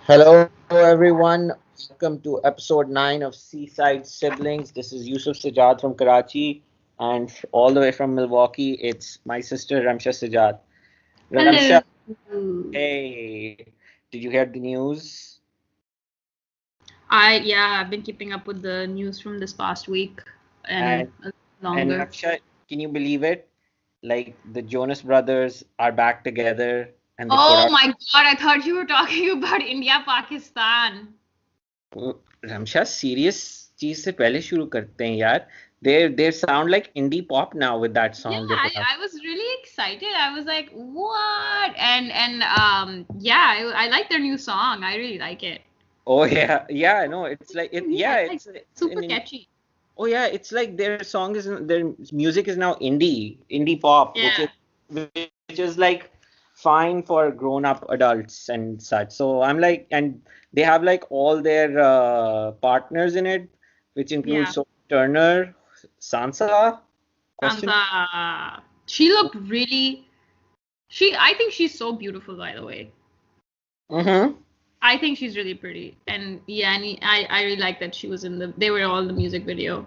Hello, everyone. Welcome to episode 9 of Seaside Siblings. This is Yousuf Sajad from Karachi, and all the way from Milwaukee, it's my sister Ramsha Sajad. Ramsha, Hello. hey, did you hear the news? I've been keeping up with the news from this past week and And and longer. Ramsha, can you believe it? Like the Jonas Brothers are back together, and they put Oh out. my God, I thought you were talking about India, Pakistan. Ramsha serious चीज से पहले शुरू करते हैं यार. They sound like indie pop now with that Yeah, song they put out. I was really excited. I was like, what? I like their new song. I really like it. Oh yeah, yeah, no, it's like it. Yeah, Yeah, it's like it's super catchy. oh yeah, it's like their song is their music is now indie pop, Yeah. which is like fine for grown up adults and such. So I'm like, and they have like all their partners in it, which includes Yeah. Sophie Turner, Sansa, question. Sansa. She looked really I think she's so beautiful, by the way. Mm-hmm. I think she's really pretty, and yeah, I really like that she was in they were all in the music video.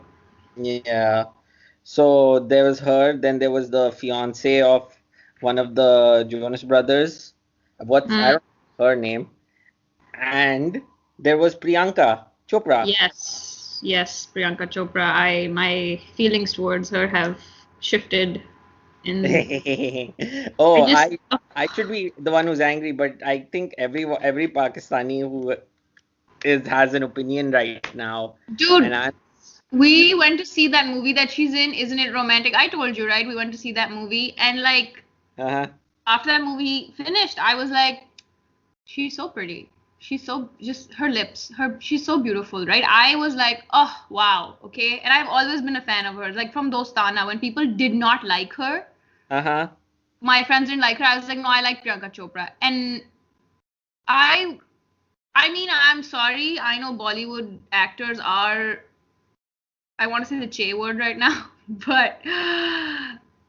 Yeah. So there was her, then there was the fiance of one of the Jonas brothers. I Mm, don't know her name. And there was Priyanka Chopra. yes, Priyanka Chopra. My feelings towards her have shifted, and I Oh, just I should be the one who's angry, but I think every Pakistani who is has an opinion right now, and dude, we went to see that movie that she's in. Isn't it romantic? I told you, right? We went to see that movie, and like uh-huh. after that movie finished, I was like, she's so pretty. She's so just her lips, she's so beautiful, right? I was like, oh wow, okay. And I've always been a fan of hers. Like from Dostana, when people did not like her, Uh-huh. my friends didn't like her. I was like, no, I like Priyanka Chopra. And I I mean, I'm sorry. I know Bollywood actors are I want to say the Che word right now, but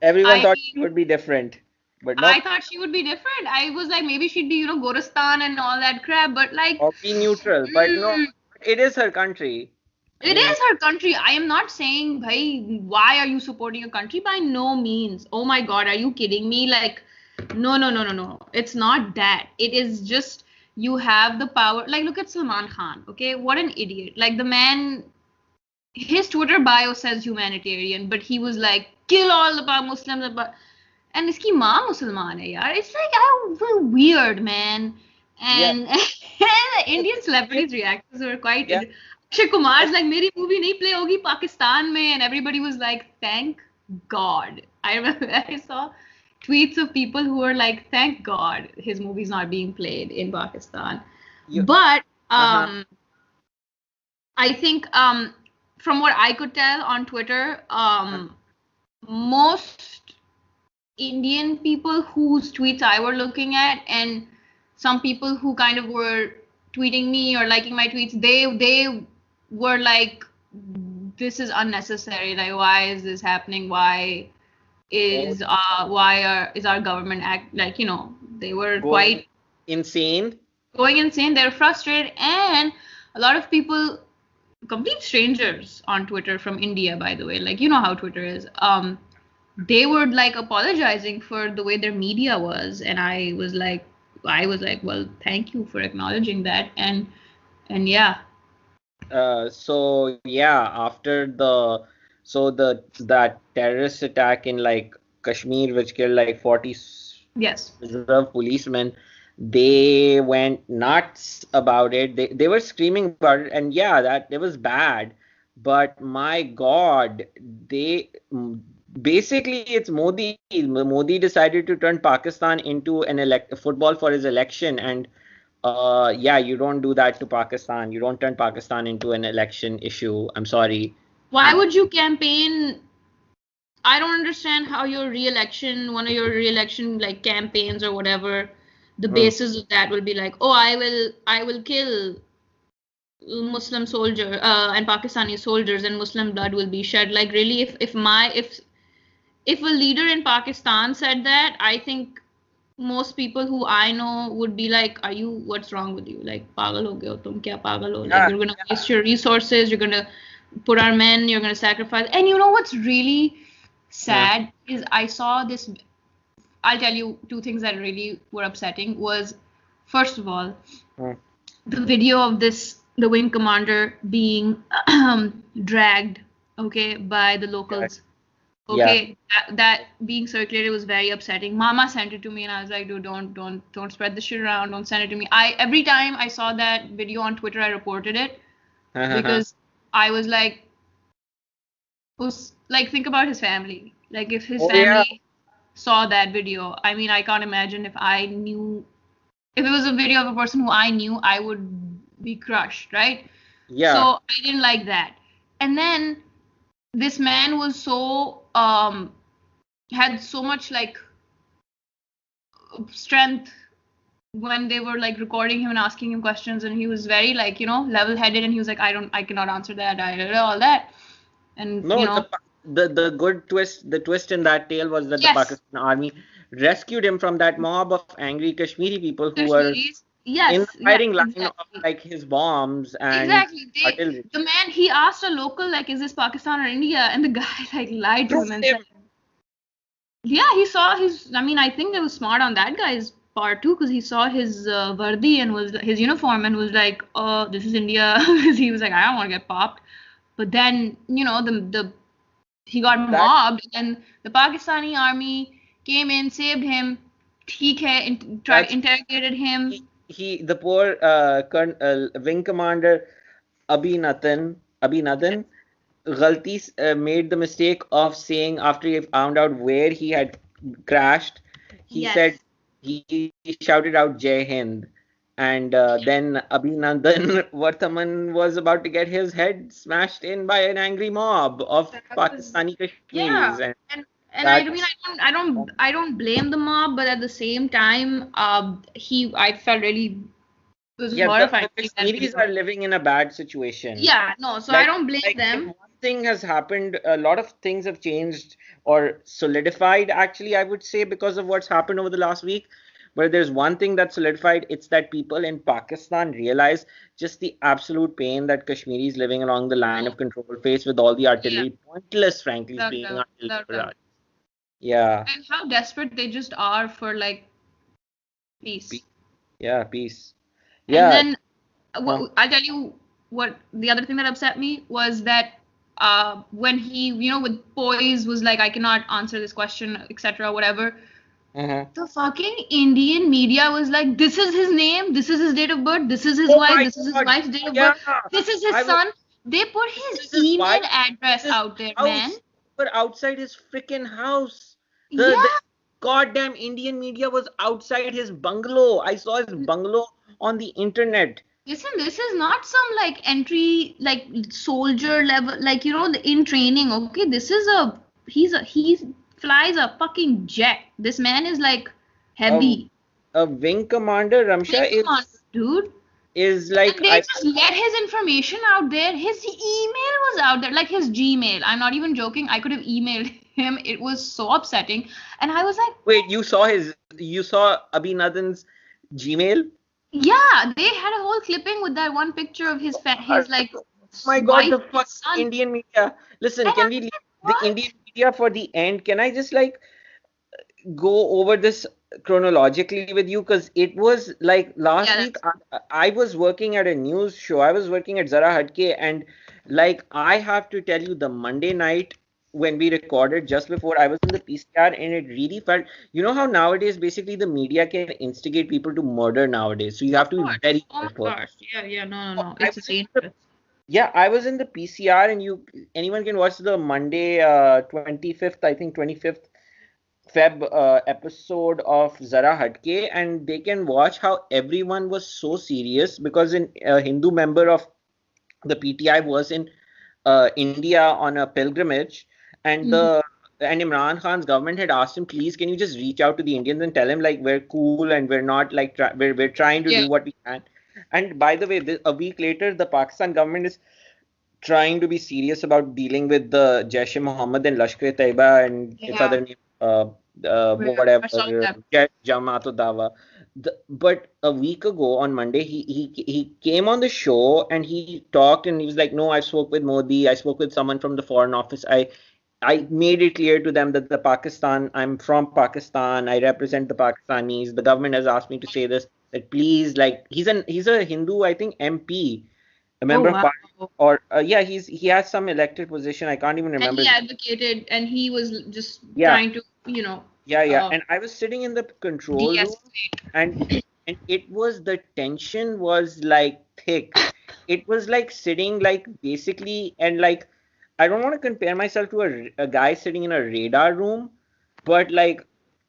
Everyone I thought mean she would be different, but I nope. thought she would be different. I was like, maybe she'd be, Goristan and all that crap, but like, Or be neutral. But no, mm, it is her country. I it mean, is her country. I am not saying, bhai, why are you supporting your country? By no means. Oh my God, are you kidding me? Like, no, no, no, no, no. It's not that. It is just you have the power. Like, look at Salman Khan. Okay, what an idiot. Like the man, his Twitter bio says humanitarian, but he was like, kill all about Muslims. And iski maa Musliman hai, yaar. It's like, weird, man. yeah, And, the the Indian thing celebrities' reactions were quite. yeah, Akshay Kumar's and like, meri movie nahi play hogi Pakistan mein, and everybody was like, thank God. I remember I saw tweets of people who were like, thank God his movie's not being played in Pakistan. you, But uh-huh, I think from what I could tell on Twitter, uh, most Indian people whose tweets I were looking at, and some people who kind of were tweeting me or liking my tweets, they were like, "This is unnecessary. Like, why is this happening? oh, Is our government act like they were going quite insane. going insane. They're frustrated, and a lot of people, complete strangers on Twitter from India, by the way, like how Twitter is. They were like apologizing for the way their media was, and I was like, well, thank you for acknowledging that, and yeah, So yeah, after that terrorist attack in like Kashmir, which killed like 40 yes, reserve policemen, they went nuts about it. They were screaming about it, and yeah, that it was bad. But my God, they basically it's Modi. Modi decided to turn Pakistan into an football for his election, and yeah, you don't do that to Pakistan. You don't turn Pakistan into an election issue. I'm sorry. why would you campaign? I don't understand how one of your re-election like campaigns or whatever, the Mm. basis of that will be like, oh, I will kill Muslim soldier and Pakistani soldiers, and Muslim blood will be shed. Like really, if a leader in Pakistan said that, I think most people who I know would be like, "Are you? What's wrong with you? Like, pagal ho gaye ho tum? Kya pagal ho? Like, Yeah, you're gonna waste your resources. You're gonna put our men. You're gonna sacrifice." And you know what's really yeah, sad is I saw this. I'll tell you two things that really were upsetting. Was first of all, yeah, the video of the wing commander being dragged, okay, by the yeah, locals. yeah. Okay, that being circulated was very upsetting. Mama sent it to me, and I was like, dude, don't spread this shit around. Don't send it to me. I every time I saw that video on Twitter, I reported it because I was like, think about his family. Like, if his Oh yeah, family saw that video, I mean, I can't imagine if I knew, if it was a video of a person who I knew, I would be crushed, right? So yeah. I didn't like that. And then this man was so had so much like strength when they were like recording him and asking him questions, and he was very like, level headed, and he was like, I cannot answer that, all that. And No, the good twist, the twist in that tale was that the yes, Pakistan army rescued him from that mob of angry Kashmiri people who were Kashmiris, in the yes, yes, firing line of exactly. like his bombs and Exactly. artillery. The man, he asked a local, like, is this Pakistan or India? And the guy, like, lied to him Truth and said, him. yeah, he saw his, I mean, I think it was smart on that guy's part too, because he saw his Vardi and was, his uniform, and was like, oh, this is India. Because he was like, I don't want to get popped. But then, he got That mobbed, and the Pakistani army came in, saved him, theek hai, that's interrogated him. he the poor wing commander Abhinathan made the mistake of saying after he found out where he had crashed, he said Yes. he shouted out Jai Hind, and then Abhinandan Varthaman was about to get his head smashed in by an angry mob of That was, Pakistani yeah. Kashmiris, and And I mean, that's I don't blame the mob, but at the same time, I felt really, it was yeah, horrifying the seeing that Kashmiris video. are living in a bad situation. Yeah, no, so I Like, don't blame if them. one thing has happened, a lot of things have changed or solidified, actually, I would say, because of what's happened over the last week. But there's one thing that solidified, it's that people in Pakistan realize just the absolute pain that Kashmiris living along the line Oh, of control face with all the yeah, artillery, pointless, frankly without speaking, doubt, artillery without doubt. barrage. Yeah, And how desperate they just are for like peace. peace. Yeah, peace. And Yeah, then huh, I'll tell you what the other thing that upset me was that when he, with poise was like, I cannot answer this question, etc., whatever. uh-huh. The fucking Indian media was like, this is his name, this is his date of birth, this is his Oh wife, my this is his God. wife's date of Yeah, birth, this is his I was. son. They put This his is his email wife. address This is out there, man. house. But outside his freaking house. The Yeah. goddamn Indian media was outside his bungalow. I saw his bungalow on the internet. Listen, this is not some like entry, like soldier level, like, in training. Okay, this is he flies a fucking jet. This man is like A heavy. a wing commander Wing Ramsha commander, dude. is like And they I just let his information out there. His email was out there, like his Gmail. I'm not even joking. I could have emailed him. It was so upsetting. And I was like, wait, you saw Abhinandan's Gmail? yeah, they had a whole clipping with that one picture of his like Oh my God, wife the and fucking son. Indian media. Listen, And I can we was leave like, the what? Indian media for the end? Can I just like go over this chronologically with you? Because it was like last Yeah, week that's I was working at a news show. I was working at Zara Hatke, and like I have to tell you, the Monday night when we recorded just before, I was in the PCR, and it really felt, you know how nowadays basically the media can instigate people to murder nowadays. So you have of to be course. very Oh my careful. gosh. Yeah, yeah, no. I It's was in the dangerous. Yeah, I was in the PCR, and anyone can watch the Monday 25th, I think 25th Feb episode of Zara Hatke, and they can watch how everyone was so serious because a Hindu member of the PTI was in India on a pilgrimage, and Mhm. the and Imran Khan's government had asked him, please, can you just reach out to the Indians and tell him like we're cool and we're not like we're trying to Yeah, do what we can. And by the way, a week later, the Pakistan government is trying to be serious about dealing with the Jaish-e Mohammed and Lashkar-e-Taiba and its yeah. other name, uh, Yeah, I saw whatever, that. Jamaat Dawa. But a week ago on Monday, he came on the show and he talked and he was like, "No, I spoke with Modi. I spoke with someone from the Foreign Office. I made it clear to them that I'm from Pakistan. I represent the Pakistanis. The government has asked me to say this. That please, like, he's a Hindu, I think MP, a Oh member of wow. Parliament, or yeah, he has some elected position. I can't even And remember he his. advocated, and he was just Yeah, trying to, yeah. uh, And I was sitting in the control room, de-escalate. and it was the tension was like thick. It was like sitting like basically and like I don't want to compare myself to a guy sitting in a radar room, but like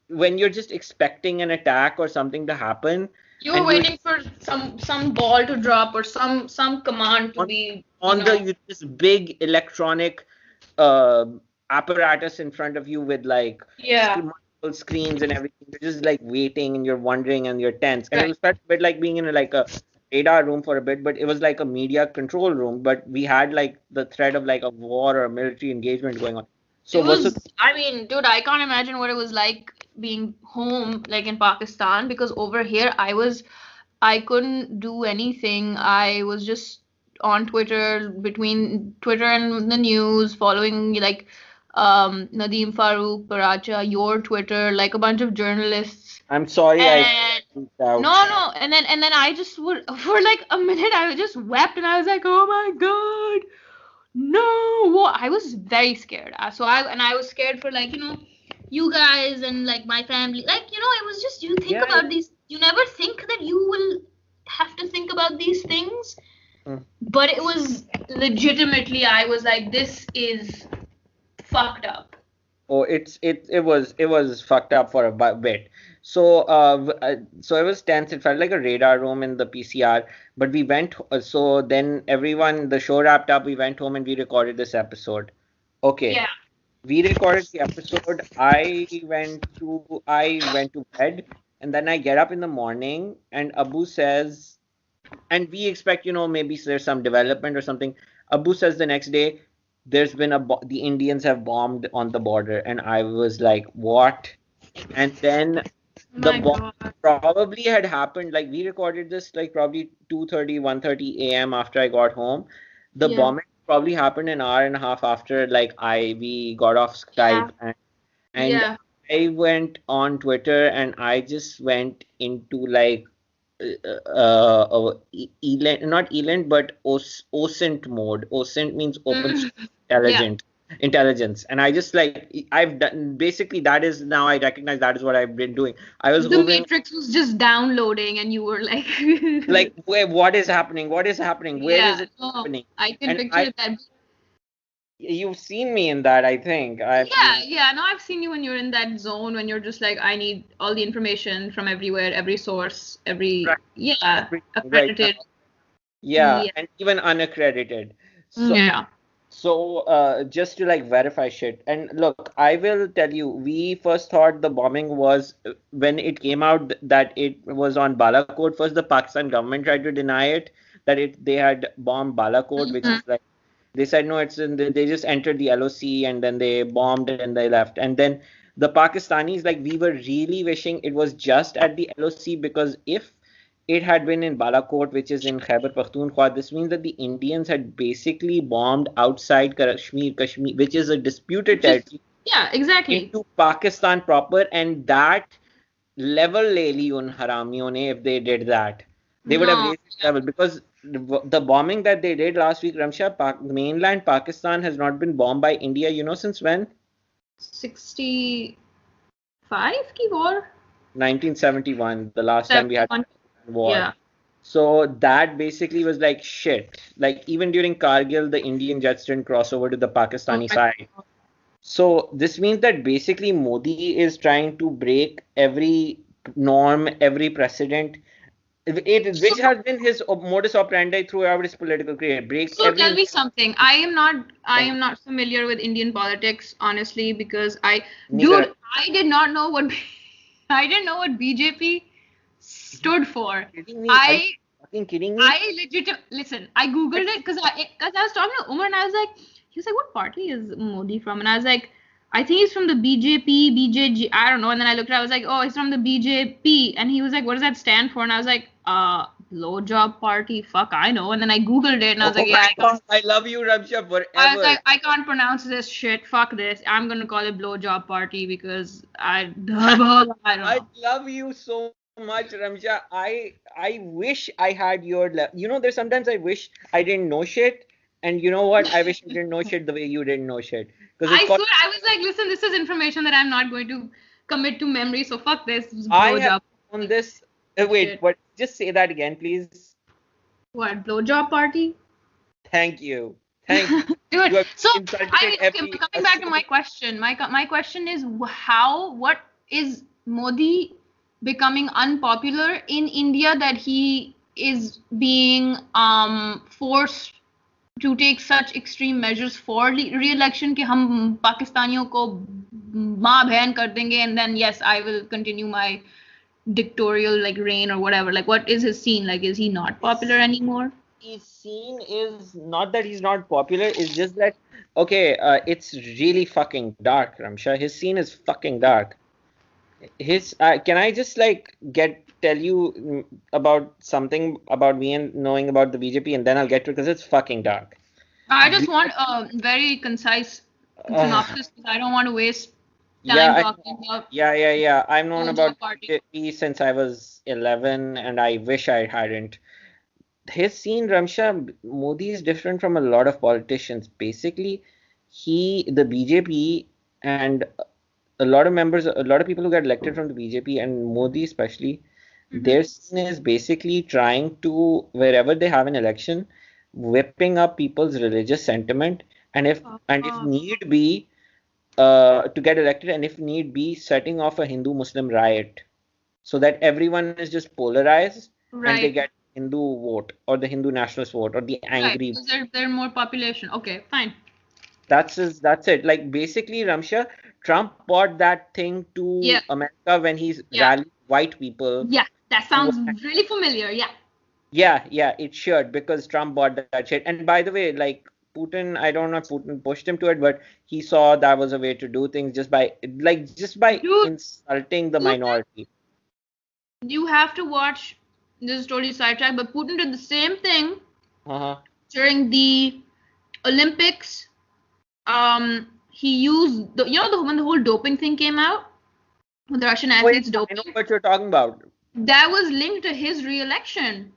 when you're just expecting an attack or something to happen, You were and you're waiting for some ball to drop or some command to on be, this big electronic uh, apparatus in front of you with like yeah, multiple screens and everything. You're just like waiting and you're wondering and you're tense. And it right. was felt a bit like being in like a radar room for a bit, but it was like a media control room. But we had like the threat of like a war or a military engagement going on. So It was it? was, I mean, dude, I can't imagine what it was like being home, like in Pakistan, because over here I couldn't do anything. I was just on Twitter, between Twitter and the news, following like Nadeem Farooq, Paracha, your Twitter, like a bunch of journalists. I'm sorry I And freaked out. no, and then I just would for like a minute I just wept and I was like, oh my God, no, what? I was very scared. I was scared for like, you guys and like my family. Like, it was just you think Yeah, about these. You never think that you will have to think about these things. yeah. But it was legitimately, I was like, this is fucked up. Oh, it was fucked up for a bit. So so it was tense. It felt like a radar room in the PCR. But we went. So then everyone, the show wrapped up. We went home and we recorded this episode. Okay, Yeah. we recorded the episode. I went to bed, and then I get up in the morning, and Abu says, and we expect, maybe there's some development or something. Abu says the next day, the Indians have bombed on the border, and I was like, what? And then the My bomb God. probably had happened. Like we recorded this like probably 2:30, 1:30 a.m. after I got home. The Yeah. bombing probably happened an hour and a half after like we got off Yeah. Skype, and Yeah. I went on Twitter and I just went into like ELANT, not ELANT, but OSINT mode. OSINT means open source Yeah. intelligence. And I just like I've done basically that is now I recognize that is what I've been doing. I was The hovering Matrix was just downloading, and you were like, like where what is happening? What is happening? Where is yeah. it Oh, happening? I can And I picture that. you've seen me in that, I think. I Yeah, mean, yeah. No, I've seen you when you're in that zone when you're just like, I need all the information from everywhere, every source, right, yeah, everything right now. accredited. Yeah, Yeah. and even unaccredited. So Yeah. just to like verify shit. And look, I will tell you, we first thought the bombing was when it came out that it was on Balakot. First, the Pakistan government tried to deny it that they had bombed Balakot, which Mhm. is like they said no, they just entered the LOC and then they bombed and they left. And then the Pakistanis, like we were really wishing it was just at the LOC, because if it had been in Balakot, which is in Khyber Pakhtunkhwa, this means that the Indians had basically bombed outside Kashmir, which is a disputed Which is, territory, yeah, exactly. into Pakistan proper, and that level le li un haramiyon ne if they did that. They would have No, raised its level because the bombing that they did last week, Ramsha, mainland Pakistan has not been bombed by India, since when? 65 की war? 1971, the last time we had 71. war. Yeah. So that basically was like shit. Like even during Kargil, the Indian jets didn't cross over to the Oh Pakistani my side. God. So this means that basically Modi is trying to break every norm, every precedent, So, which has been his modus operandi throughout his political career. Break so every tell me something. I thing. am not familiar with Indian politics, honestly, because Neither. dude, I did not know what, I didn't know what BJP stood for. Kidding me? Are you I fucking kidding me? I legit listen. I googled it because I was talking to Umar and I was like, he was like, what party is Modi from? And I was like, I think he's from the BJP, BJG, I don't know. And then I looked at it, I was like, oh, he's from the BJP. And he was like, what does that stand for? And I was like, blowjob party. Fuck, I know. And then I Googled it and I was Oh like, my yeah, God, I love you, Ramsha, I was forever. like, I can't pronounce this shit. Fuck this. I'm gonna call it blowjob party because I don't I know. love you so much, Ramsha. I wish I had your there's sometimes I wish I didn't know shit, and you know what? I wish I didn't know shit the way you didn't know shit, because it's I called. swear, I was like, listen, this is information that I'm not going to commit to memory. So fuck this I have blowjob known this. Wait, shit. what? Just say that again, please. What blowjob party? Thank you. Thank you. Dude, You have so I insulted mean, okay, every coming back to my assuming. question, my question is what is Modi becoming unpopular in India that he is being forced to take such extreme measures for re-election कि हम पाकिस्तानियों को माँ बहन कर देंगे and then yes I will continue my dictatorial like reign or whatever, like what is his scene, like is he not popular His anymore? his scene is not that he's not popular. It's just that okay. It's really fucking dark, Ramsha. His scene is fucking dark. His can I just like get tell you about something about me and knowing about the BJP, and then I'll get to it because it's fucking dark. I just We, want a very concise uh, synopsis because I don't want to waste yeah, time I talking know. about Yeah. I've known about blowjob party. BJP since I was 11, and I wish I hadn't. His scene, Ramsha, Modi is different from a lot of politicians. Basically, the BJP, and a lot of members, a lot of people who get elected from the BJP and Modi especially, their Mm-hmm. scene is basically trying to, wherever they have an election, whipping up people's religious sentiment, and if Uh, need be, to get elected, and if need be, setting off a Hindu-Muslim riot so that everyone is just polarized and they right, get Hindu vote or the Hindu nationalist vote or the right. angry Because vote. they're more population. Okay, fine. That's it. Like basically, Ramsha, Trump bought that thing Yeah, to America when he's yeah, rallied white people yeah. That to sounds really familiar. Yeah. yeah, it should because Trump bought that shit. And by the way, like Putin, I don't know if Putin pushed him to it, but he saw that was a way to do things just by Dude, insulting the Putin, minority. you have to watch, this is totally sidetrack, but Putin did the same thing Uh-huh. during the Olympics. He used when the whole doping thing came out, when the Russian Oh, yeah, athletes I know doping, what you're talking about. that was linked to his re-election.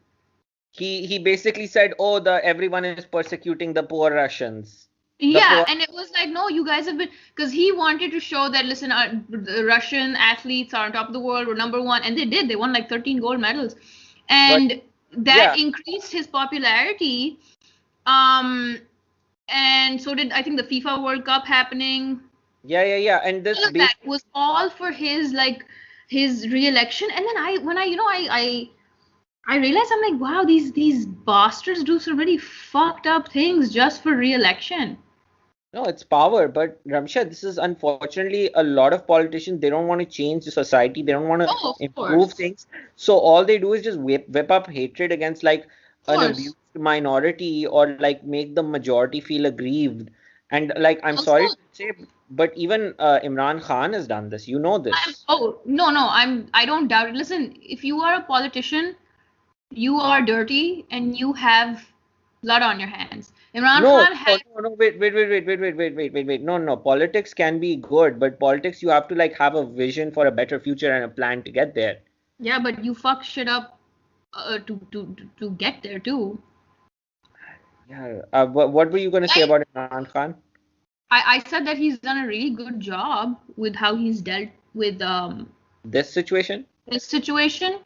He basically said, "Oh, the everyone is persecuting the poor Russians, the Yeah, poor." and it was like, no, you guys have been, because he wanted to show that, listen, the Russian athletes are on top of the world, we're number one, and they did. They won like 13 gold medals, But and that yeah, increased his popularity. Um, and so did I think the FIFA World Cup happening. yeah, and All this of that basic. was all for his like his re-election. And then when I realized, I'm like, wow, these bastards do some really fucked up things just for re-election. No, it's power. But Ramsha, this is unfortunately a lot of politicians. They don't want to change the society. They don't want to Oh, of improve course. things. So all they do is just whip up hatred against like Of an course. abused minority or like make the majority feel aggrieved. And like I'm sorry Also, to say, but even Imran Khan has done this. You know this. I don't doubt it. Listen, if you are a politician, you are dirty and you have blood on your hands. Imran No, Khan no, had, no, no, wait. No, no. Politics can be good, but politics you have to like have a vision for a better future and a plan to get there. yeah, but you fuck shit up to get there too. Yeah. What were you gonna say I about Imran Khan? I said that he's done a really good job with how he's dealt with This situation? this situation.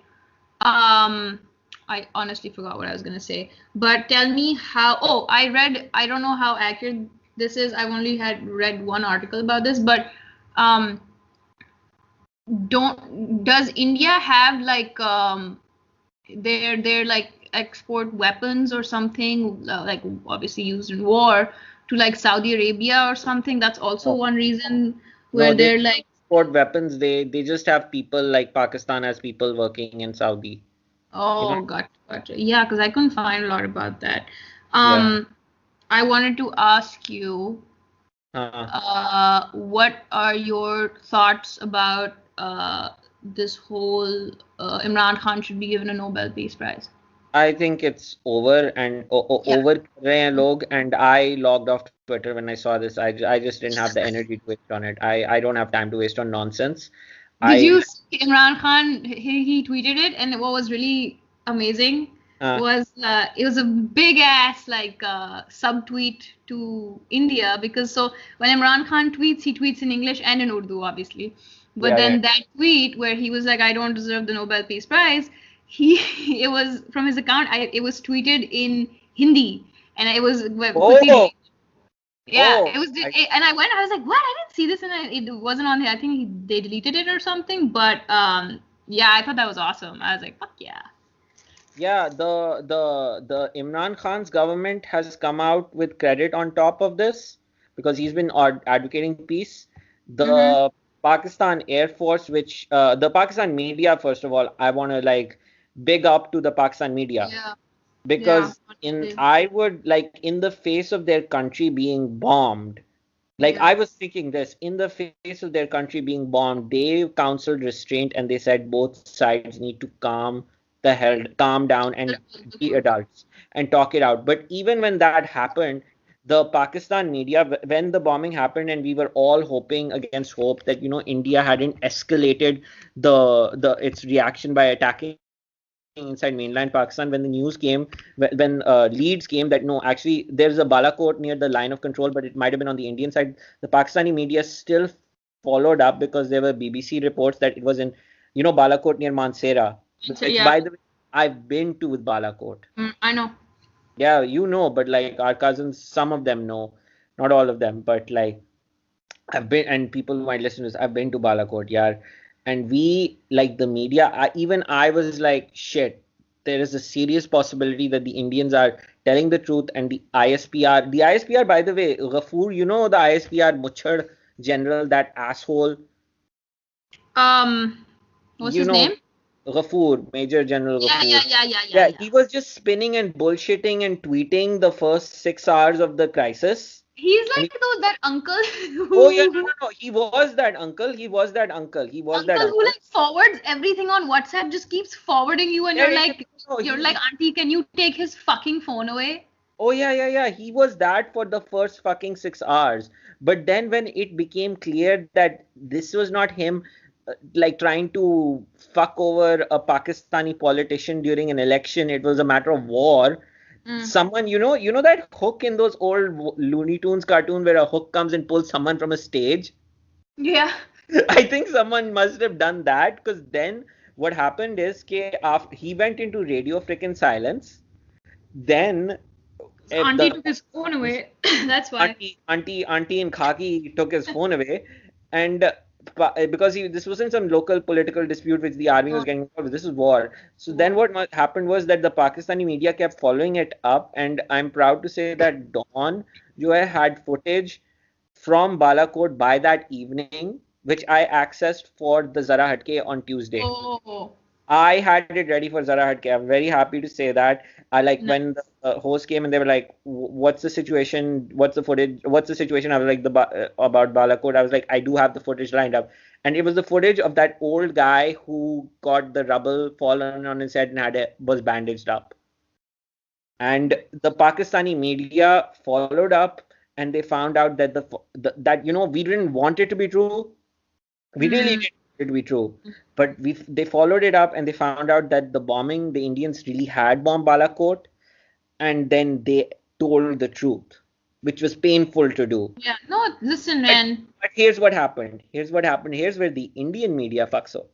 Um, I honestly forgot what I was gonna say. But tell me how. Oh, I don't know how accurate this is. I've only had read one article about this, but um, don't does India have like their like export weapons or something like obviously used in war to like Saudi Arabia or something? That's also No, one reason no, where they they're don't like, export weapons. They just have people like Pakistan as people working in Saudi. You know? oh, gotcha. Yeah, because I couldn't find a lot about that. Yeah. Um, I wanted to ask you. Uh, What are your thoughts about this whole Imran Khan should be given a Nobel Peace Prize? I think it's over and Yeah. over कर रहे हैं लोग, and I logged off Twitter when I saw this. I just didn't have the energy to waste on it. I don't have time to waste on nonsense. Did I you see Imran Khan? He tweeted it, and what was really amazing uh, was it was a big ass like subtweet to India, because so when Imran Khan tweets, he tweets in English and in Urdu, obviously. But yeah, yeah. then that tweet where he was like, "I don't deserve the Nobel Peace Prize," he it was from his account. It was tweeted in Hindi, and it was quickly. Oh, Yeah, it oh, was, and I was like, what? I didn't see this, and it wasn't on there. I think they deleted it or something. But yeah, I thought that was awesome. I was like, fuck yeah. yeah. The Imran Khan's government has come out with credit on top of this because he's been advocating peace. Mm-hmm. The Pakistan Air Force, which the Pakistan media, first of all, I want to like big up to the Pakistan media Yeah, yeah. because I would like in the face of their country being bombed, like Yeah. I was thinking this in the face of their country being bombed, they counseled restraint and they said both sides need to calm down and The be truth. adults and talk it out. But even when that happened, the Pakistan media, when the bombing happened, and we were all hoping against hope that India hadn't escalated the its reaction by attacking inside mainland Pakistan. When the news came, when leads came that no, actually there's a Balakot near the line of control, but it might have been on the Indian side. The Pakistani media still followed up because there were BBC reports that it was in, Balakot near Mansehra, which, by Yeah, the way, I've been to with Balakot. I know. Yeah, but like our cousins, some of them know, not all of them, but like I've been, and people who might listen to this, I've been to Balakot, yeah. And we, like the media, even I was like, shit, there is a serious possibility that the Indians are telling the truth, and the ISPR, by the way, Ghafoor, the ISPR Muchad general, that asshole, Um, what's you his know, name? Ghafoor, Major General Yeah, Ghafoor. yeah, yeah, yeah, yeah, Yeah, yeah. he was just spinning and bullshitting and tweeting the first 6 hours of the crisis. He's And like though that uncle oh yeah, no, who no, no. He was that uncle. He was that uncle. He was that uncle who uncle. like forwards everything on WhatsApp, just keeps forwarding you, and Yeah, yeah, yeah. No, you're like, auntie, can you take his fucking phone away? oh yeah, yeah, yeah. He was that for the first fucking 6 hours. But then when it became clear that this was not him, like trying to fuck over a Pakistani politician during an election, it was a matter of war. Mm. Someone, that hook in those old Looney Tunes cartoon where a hook comes and pulls someone from a stage. Yeah. I think someone must have done that because then what happened is after he went into radio freaking silence, then So if auntie the took his phone away. That's why. auntie in khaki took his phone away, and because this wasn't some local political dispute which the army was Oh, getting involved with. This is war. So then war. what happened was that the Pakistani media kept following it up, and I'm proud to say that Dawn Joy had footage from Balakot by that evening, which I accessed for the Zara Hatke on Tuesday. Oh, I had it ready for Zara Hatke. I'm very happy to say that. I like when the nice. host came and they were like, "What's the situation? What's the footage? What's the situation?" I was like, about Balakot. I was like, I do have the footage lined up, and it was the footage of that old guy who got the rubble fallen on his head and was bandaged up. And the Pakistani media followed up, and they found out that that we didn't want it to be true. We really Mm. didn't want it to be true, but they followed it up and they found out that the Indians really had bombed Balakot, and then they told the truth, which was painful to do. Yeah. No, listen, But man. here's what happened. Here's what happened. Here's where the Indian media fucks up.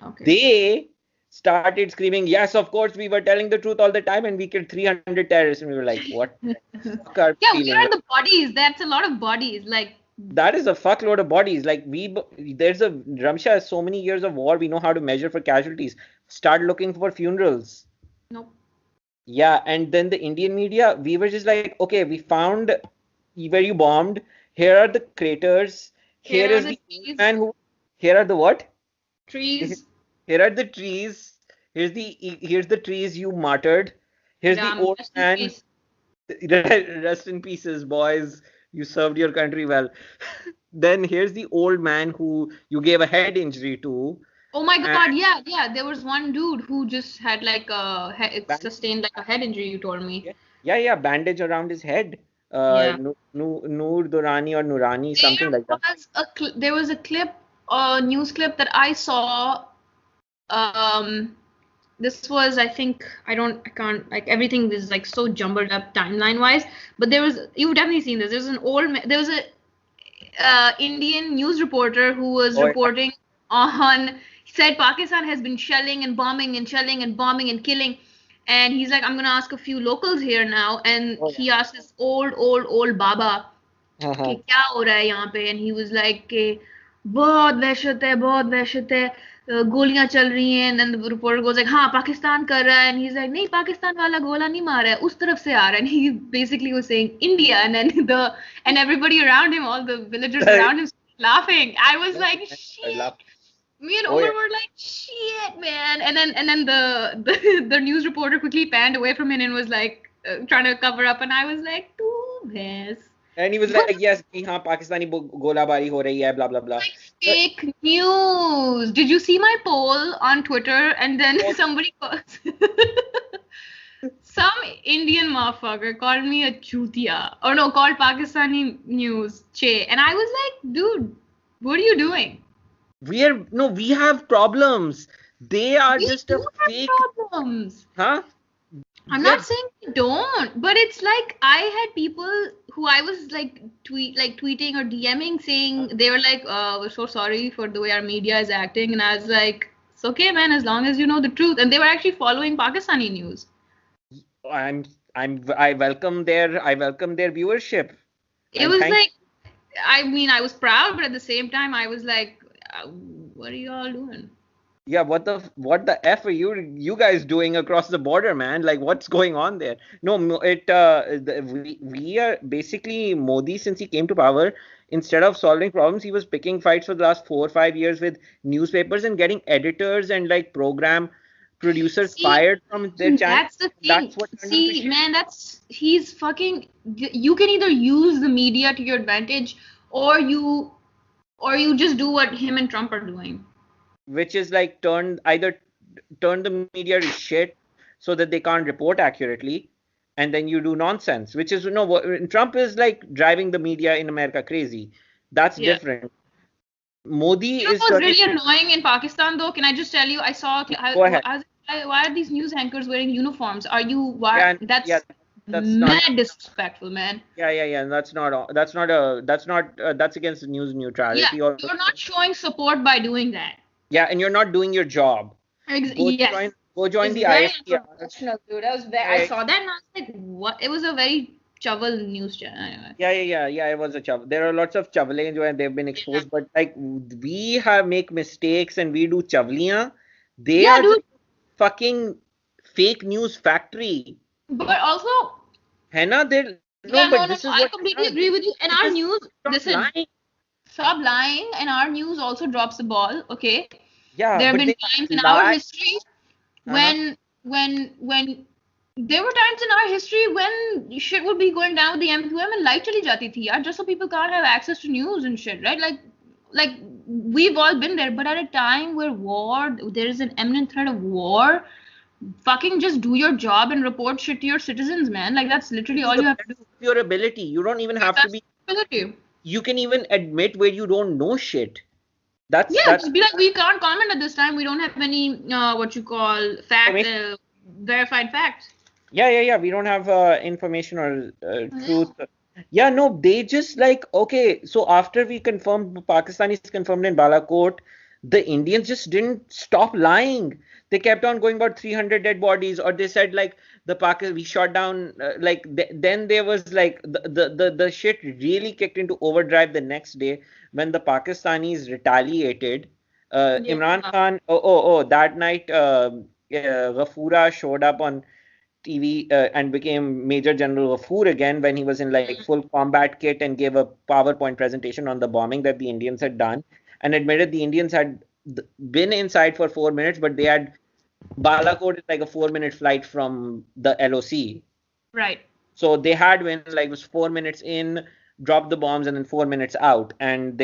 Okay. They started screaming, "Yes, of course, we were telling the truth all the time, and we killed 300 terrorists." And we were like, "What the fuck are Yeah, we where feeling?" are the bodies? That's a lot of bodies. Like, That is a fuckload of bodies. Like there's a Ramsha has so many years of war. We know how to measure for casualties. Start looking for funerals. nope. Yeah, and then the Indian media, we were just like, okay, we found where you bombed. Here are the craters. Here Here are is the the old trees. man who. Here are the what? Trees. Here are the trees. Here's the trees you martyred. Here's the Yeah, old rest in man. peace. Rest in pieces, boys. You served your country well. Then here's the old man who you gave a head injury to, Oh my and God, yeah, yeah. There was one dude who just had like band- sustained like a head injury, you told me. yeah, yeah, bandage around his head. Yeah. Noor Durrani or Nurani, something like that. There was a clip, a news clip that I saw. Um, this was, I think, I can't, like everything is like so jumbled up timeline wise. But you've definitely seen this. There was a Indian news reporter who was Oh yeah, reporting on. He said Pakistan has been shelling and bombing and shelling and bombing and killing. And he's like, I'm gonna ask a few locals here now. And oh he asked this old Baba कि yeah. क्या हो रहा है यहाँ पे, and he was like कि बहुत वहशत है, गोलियां चल रही हैं. And then the reporter goes like, हाँ पाकिस्तान कर रहा है. And he's like, नहीं, पाकिस्तान वाला गोला नहीं मार रहा है, उस तरफ से आ रहा है. And he basically was saying India. And then and everybody around him, all the villagers around him laughing. I was like, I shit. love. Me and Oh Omar yeah. were like, shit, man. And then the news reporter quickly panned away from him and was like trying to cover up. And I was like, too best. And he was like, yes, कि हाँ पाकिस्तानी गोलाबारी हो रही है, blah blah blah. Like fake news. Did you see my poll on Twitter? And then Oh, somebody some Indian motherfucker called me a chutia. Or no, called Pakistani news che. And I was like, dude, what are you doing? we have problems. They are We just do a have fake, problems. huh? I'm Yeah, not saying we don't, but it's like I had people who I was like tweeting or DMing saying, they were like, we're so sorry for the way our media is acting. And I was like, it's okay, man, as long as you know the truth. And they were actually following Pakistani news. I'm I welcome their viewership, It and was thank. like, I mean, I was proud, but at the same time, I was like, what are you all doing? Yeah, what the f are you guys doing across the border, man? Like, what's going on there? No, we are basically Modi, since he came to power. Instead of solving problems, he was picking fights for the last 4 or 5 years with newspapers and getting editors and like program producers See, fired from their channels. that's the thing. That's what turned him to See, shit. man, he's fucking. You can either use the media to your advantage, or you just do what him and Trump are doing. Which is like turn the media to shit so that they can't report accurately, and then you do nonsense, which is Trump is like driving the media in America crazy. That's Yeah. different. Modi You know is what's turning. really annoying in Pakistan though? Can I just tell you? I saw. Go ahead. Why are these news anchors wearing uniforms? Are you? Why? Yeah, yeah, That's that's not. mad disrespectful, man. Yeah. That's against the news Yeah, neutrality. Or you're not showing support by doing that. yeah, and you're not doing your job. Yes. Go join It's the very ISPR. unprofessional, dude. I saw that and I was like, what? It was a very chaval news channel. Anyway. Yeah. It was a chav. There are lots of chavale and they've been Yeah. exposed, but like we have make mistakes and we do chavliyan. They Yeah, are just dude. fucking fake news factory. But also, है ना? They yeah, no, but no. this is I what completely agree with you. And our just news, stop listen, lying. stop lying. And our news also drops the ball. Okay. Yeah, There have but been they times in our lie. history Uh-huh. when there were times in our history when shit would be going down with the M2M and light chali jati thi, yaar, just so people can't have access to news and shit, right? Like we've all been there, but at a time where there is an imminent threat of war, fucking just do your job and report shit to your citizens, man. Like that's literally all you have to do. Your ability. You don't even have to That's be. ability. You can even admit where you don't know shit. That's Yeah, just be like, we can't comment at this time. We don't have any what you call verified facts. Yeah. We don't have information or truth. Yeah, no, they just like, okay, so after we confirmed, Pakistanis confirmed in Balakot, the Indians just didn't stop lying. They kept on going about 300 dead bodies, or they said like we shot down, then there was like the shit really kicked into overdrive the next day when the Pakistanis retaliated. Yeah. Imran Khan, that night, Ghafoora showed up on TV and became Major General Ghafoor again when he was in like full combat kit and gave a PowerPoint presentation on the bombing that the Indians had done and admitted the Indians had been inside for 4 minutes, but they had Balakot is like a 4 minute flight from the LOC. Right. So they had when like it was 4 minutes in. drop the bombs, and then 4 minutes out. And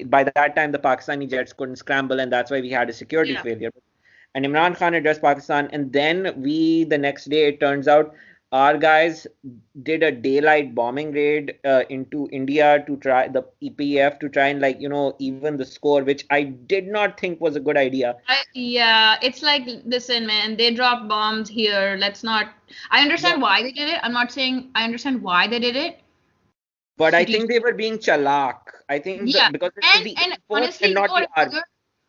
by that time, the Pakistani jets couldn't scramble, and that's why we had a security Yeah. failure. And Imran Khan addressed Pakistan, and then the next day, it turns out our guys did a daylight bombing raid into India to try the EPF to try and even the score, which I did not think was a good idea. Yeah, it's like, listen, man, they dropped bombs here. Let's not. I Yeah. understand why they did it. I'm not saying I understand why they did it. But I think Strategic. they were being chalak. I think Yeah, because it was the and Air Force and honestly, you know not the army.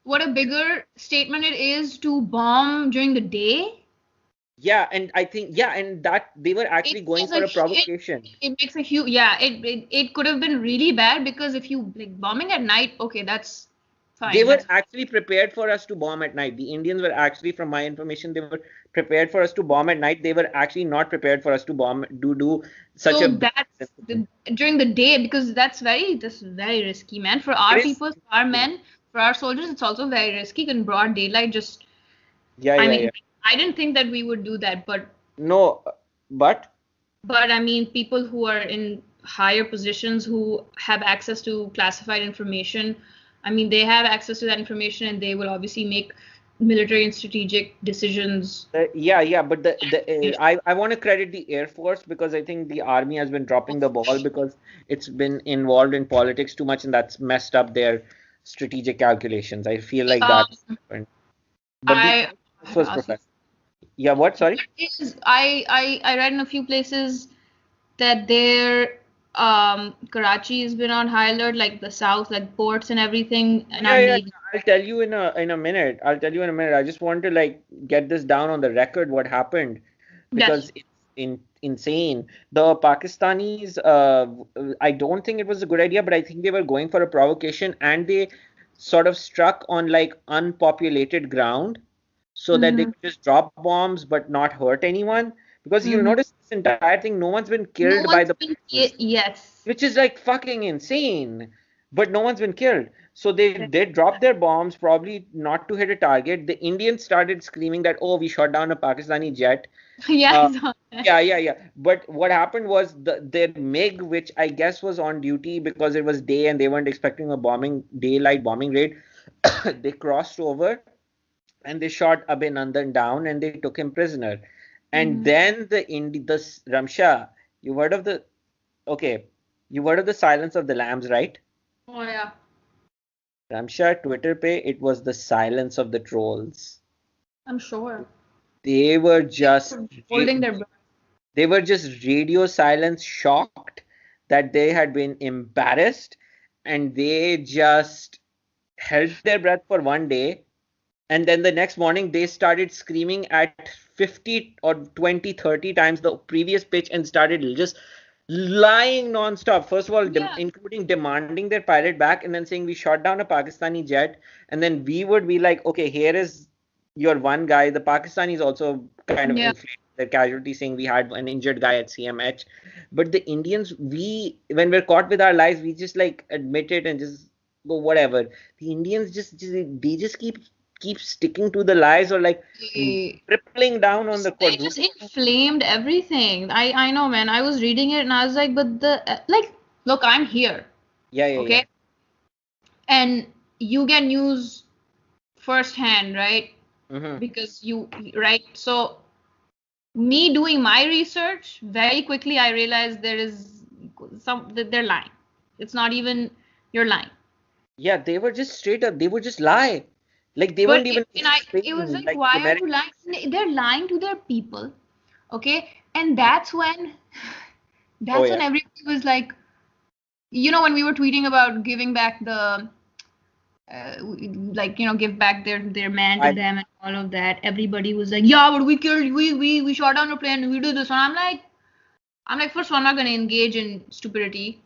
what a bigger statement it is to bomb during the day. Yeah, and I think and that they were It actually going is a for a it provocation. it makes a huge, yeah. It could have been really bad because if you like bombing at night, okay, that's They fine. were That's actually prepared for us to bomb at night. The Indians were actually, from my information, they were prepared for us to bomb at night. They were actually not prepared for us to bomb do such a so big that's incident. during the day because that's very risky, man. For It our is. people, for our men, for our soldiers, it's also very risky in broad daylight. Just, Yeah, I yeah, mean, yeah. I didn't think that we would do that, No, but but I mean, people who are in higher positions who have access to classified information, I mean, they have access to that information and they will obviously make military and strategic decisions. yeah, but I want to credit the Air Force because I think the Army has been dropping the ball because it's been involved in politics too much and that's messed up their strategic calculations. I feel like Um, that's different. But the I Air Force have to was ask you. professional. Yeah, what? Sorry? I read in a few places that their Karachi has been on high alert, like the south, like ports and everything, and our Yeah. navy. I'll tell you in a minute. I'll tell you in a minute. I just want to get this down on the record what happened Yes. because it's insane. The Pakistanis, I don't think it was a good idea, but I think they were going for a provocation and they sort of struck on unpopulated ground so that they Mm-hmm. could just drop bombs but not hurt anyone. Because you Mm-hmm. notice this entire thing, no one's been No killed by one's the been bombs, yes. which is fucking insane. But no one's been killed. So they did drop their bombs, probably not to hit a target. The Indians started screaming that, oh, we shot down a Pakistani jet. Yeah, Uh, I saw that. yeah. But what happened was their MiG, which I guess was on duty because it was day and they weren't expecting a daylight bombing raid, they crossed over and they shot Abhinandan down and they took him prisoner. And Mm-hmm. then the Ramsha, you heard of the okay, you heard of the Silence of the Lambs, right? Oh yeah, Ramsha Twitter pay, it was the silence of the trolls. I'm sure. They were They just were holding their breath. they were just radio silence shocked that they had been embarrassed and they just held their breath for one day and then the next morning they started screaming at 50 or 20, 30 times the previous pitch and started just lying non-stop. First of all, Yeah, including demanding their pilot back and then saying we shot down a Pakistani jet. And then we would be like, okay, here is your one guy. The Pakistanis also kind of yeah. inflated their casualty, saying we had an injured guy at CMH. But the Indians, when we're caught with our lies, we just admit it and just go whatever. The Indians they just keep sticking to the lies or They tripling down on the they just quadruple. inflamed everything. I know, man. I was reading it and I was like, but like, look, I'm here, Yeah. okay, and you get news firsthand, right? Mm-hmm. Because you right. So me doing my research very quickly, I realized there is some that they're lying. It's not even you're lying. Yeah, they were just straight up. They would just lie. They But won't even it was explain like, like the why are you American. lying? They're lying to their people, okay? And Oh that's when yeah. everybody was like, when we were tweeting about giving back the give back their man to I them and all of that. Everybody was like, yeah, but we killed, we shot down a plane, we did this, and I'm like, first of all, I'm not gonna engage in stupidity,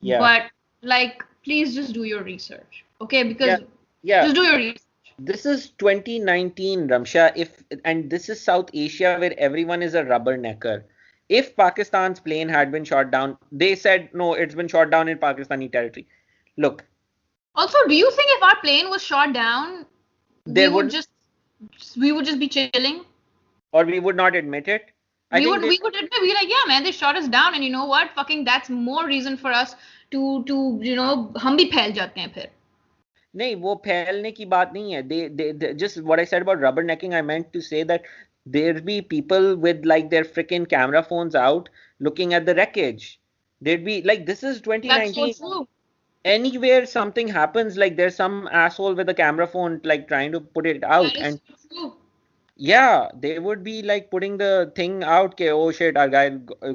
yeah. but like, please just do your research, okay? Yeah. Because Yeah. just do your research. This is 2019, Ramsha. If and this is South Asia where everyone is a rubbernecker. If Pakistan's plane had been shot down, they said no, it's been shot down in Pakistani territory. Look, Also, do you think if our plane was shot down, we there would would just we would just be chilling? or we would not admit it. I We think would they we would be like, yeah, man, they shot us down, and you know what? Fucking, that's more reason for us to you know हम भी फैल जाते हैं फिर. नहीं, वो फैलने की बात नहीं है. They just what I said about rubbernecking, I meant to say that there'd be people with like their freaking camera phones out looking at the wreckage. There'd be like, this is That's so 2019. true. Anywhere something happens, like there's some asshole with a camera phone like trying to put it That out, is and so true. yeah, they would be like putting the thing out. Ke, oh shit, our guy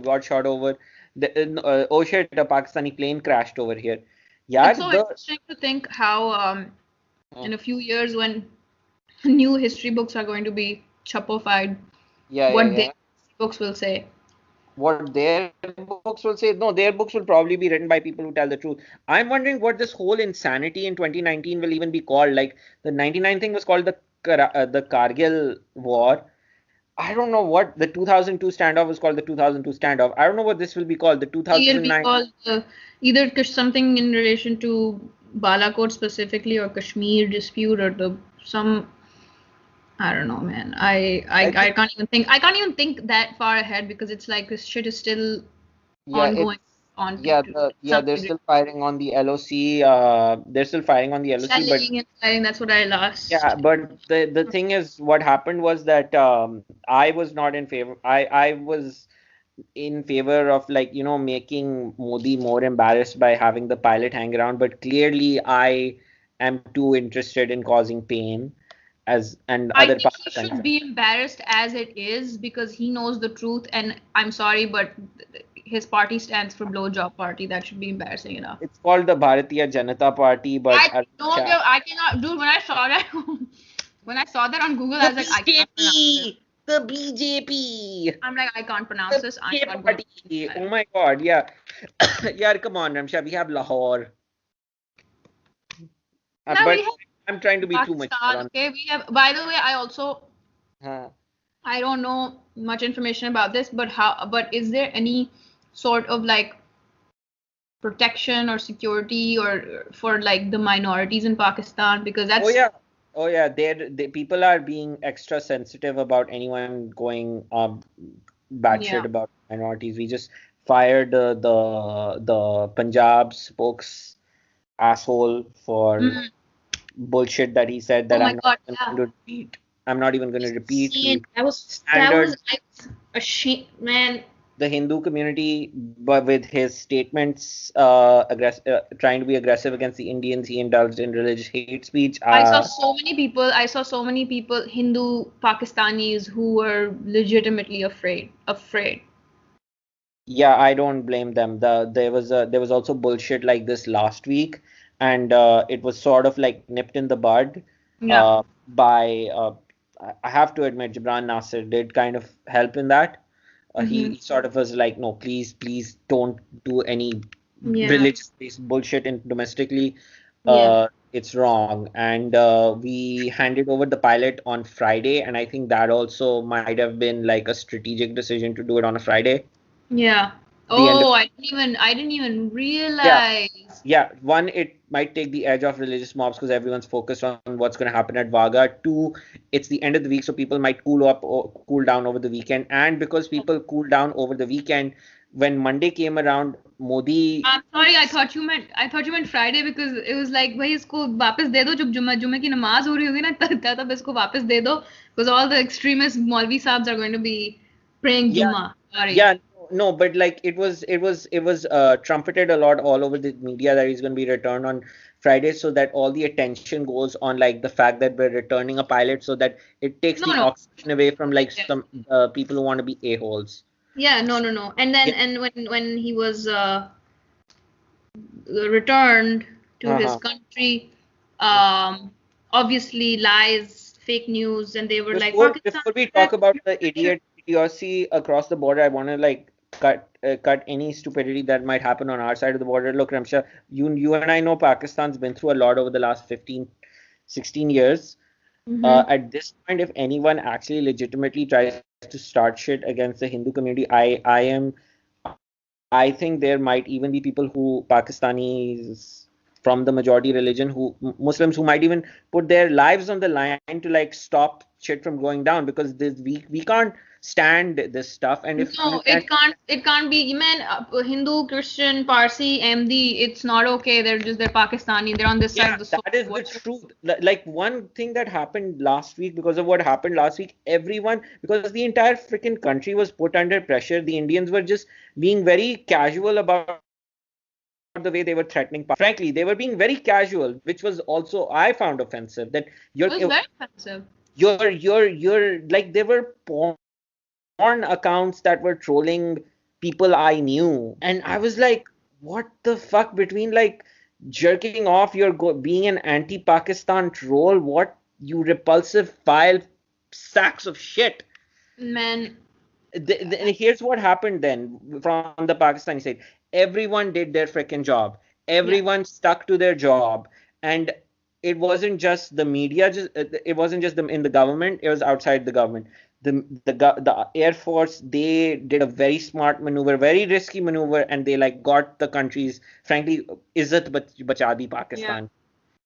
got shot over. Oh shit, a Pakistani plane crashed over here. It's Yeah, so the interesting to think how uh, in a few years when new history books are going to be chappified, yeah, yeah, what their yeah. books will say. What their books will say? No, their books will probably be written by people who tell the truth. I'm wondering what this whole insanity in 2019 will even be called. Like the 99 thing was called the Kargil War. I don't know what the 2002 standoff was called. The 2002 standoff. I don't know what this will be called. The It'll be 2009. called either something in relation to Balakot specifically or Kashmir dispute or the some I don't know, man. I think, I can't even think. I can't even think that far ahead because it's like this shit is still yeah, it's ongoing on yeah, to yeah, some they're degree. still firing on the LOC. They're still firing on the LOC, but Shelling and firing. That's what I yeah, last. but the thing is, what happened was that I was not in favor. I was in favor of, like, making Modi more embarrassed by having the pilot hang around, but clearly I am too interested in causing pain as and I other think he Pakistanis. should be embarrassed as it is because he knows the truth. And I'm sorry, but his party stands for blowjob party. That should be embarrassing enough. It's called the Bharatiya Janata Party, but I don't give. I cannot, dude. When I saw that, when I saw that on Google, I the was like, I cannot pronounce this. BJP, the BJP, I'm like, I can't pronounce the this. I'm BJP not going party. to. Oh my God, yeah, yeah. Come on, Ramsha, we have Lahore, Now we but have I'm trying to be too mature Pakistan. on. Okay, we have. By the way, I also Huh. I don't know much information about this, but how? But is there any sort of like protection or security or for like the minorities in Pakistan? Because Oh that's yeah, oh yeah. People are being extra sensitive about anyone going batshit yeah. about minorities. We just fired the Punjab spokes asshole for Mhm. bullshit that he said Oh that my I'm not God, even yeah. going to repeat. I'm not even going to repeat. Insane. He That was standards I was ashamed, man. the Hindu community, but with his statements, trying to be aggressive against the Indians, he indulged in religious hate speech. I saw so many people, Hindu Pakistanis, who were legitimately afraid. Yeah, I don't blame them. There was also bullshit like this last week, and it was sort of like nipped in the bud Yeah. by I have to admit, Gibran Nasir did kind of help in that. Hmm. He sort of was like, no, please, please don't do any Yeah. religious-based bullshit in domestically. Yeah. It's wrong. And we handed over the pilot on Friday, and I think that also might have been like a strategic decision to do it on a Friday. Yeah. The end of Oh, I didn't even yeah, realize. yeah. One, it might take the edge off religious mobs because everyone's focused on what's going to happen at Vaga. Two, it's the end of the week, so people might cool up or cool down over the weekend. And because people cool down over the weekend, when Monday came around, Modi. I'm sorry, I thought you meant Friday because it was like भाई इसको वापस दे दो जब जुम्मे की नमाज हो रही होगी ना तब इसको वापस दे दो because all the extremist Maulvi Saabs are going to be praying Yeah, Jummah. Sorry. yeah, no, but like it was trumpeted a lot all over the media that he's going to be returned on Friday, so that all the attention goes on like the fact that we're returning a pilot, so that it takes No, the no. oxygen away from like Yeah. some people who want to be a-holes. Yeah, no, no, no. And then Yeah. and when he was returned to his Uh-huh. country, um, obviously lies, fake news, and they were like Pakistan. Before we talk about the idiocy across the border, I want to like cut any stupidity that might happen on our side of the border. Look, Ramsha, you and I know Pakistan's been through a lot over the last 15, 16 years. Mm-hmm. At this point, if anyone actually legitimately tries to start shit against the Hindu community, I think there might even be people who Pakistanis from the majority religion who Muslims who might even put their lives on the line to like stop shit from going down because we can't stand this stuff. And if No, it can't be. Man, Hindu, Christian, Parsi, Ahmadi. It's not okay. They're Pakistani. They're on this side yeah, of the soil. that is the truth. Like one thing that happened last week, because of what happened last week, everyone, because the entire freaking country was put under pressure, the Indians were just being very casual about the way they were threatening Pakistan. Frankly, they were being very casual, which was also I found offensive. That It was very offensive. you're like, there were porn accounts that were trolling people I knew, and I was like, what the fuck, between like jerking off, being an anti-Pakistan troll, what, you repulsive vile sacks of shit. Man, Here's what happened then from the Pakistani side. Everyone did their freaking job. yeah, Everyone stuck to their job, and it wasn't just the media. It wasn't just in the government. It was outside the government. The Air Force, they did a very smart maneuver, very risky maneuver, and they like got the country's, frankly, izzat bacha di yeah, Pakistan.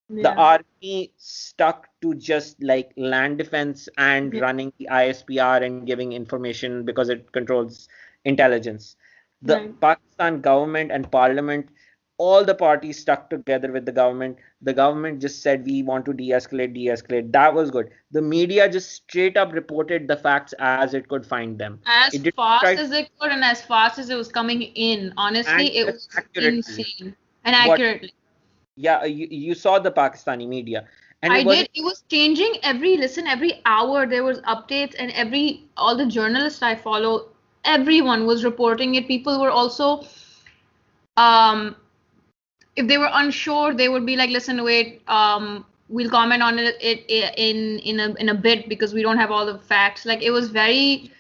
The yeah, army stuck to just like land defense and yeah. running the ISPR and giving information because it controls intelligence. The Right. Pakistan government and parliament, all the parties stuck together with the government. The government just said, we want to de-escalate, de-escalate. That was good. The media just straight up reported the facts as it could find them. As It didn't fast try as it could and as fast as it was coming in. and Honestly, it was accurately. insane and What? accurately. Yeah, you saw the Pakistani media, and it I wasn't. did. It was changing every hour. There was updates and all the journalists I follow, everyone was reporting it. People were also, um, if they were unsure, they would be like, listen, wait, we'll comment on it in a bit because we don't have all the facts. Like it was very,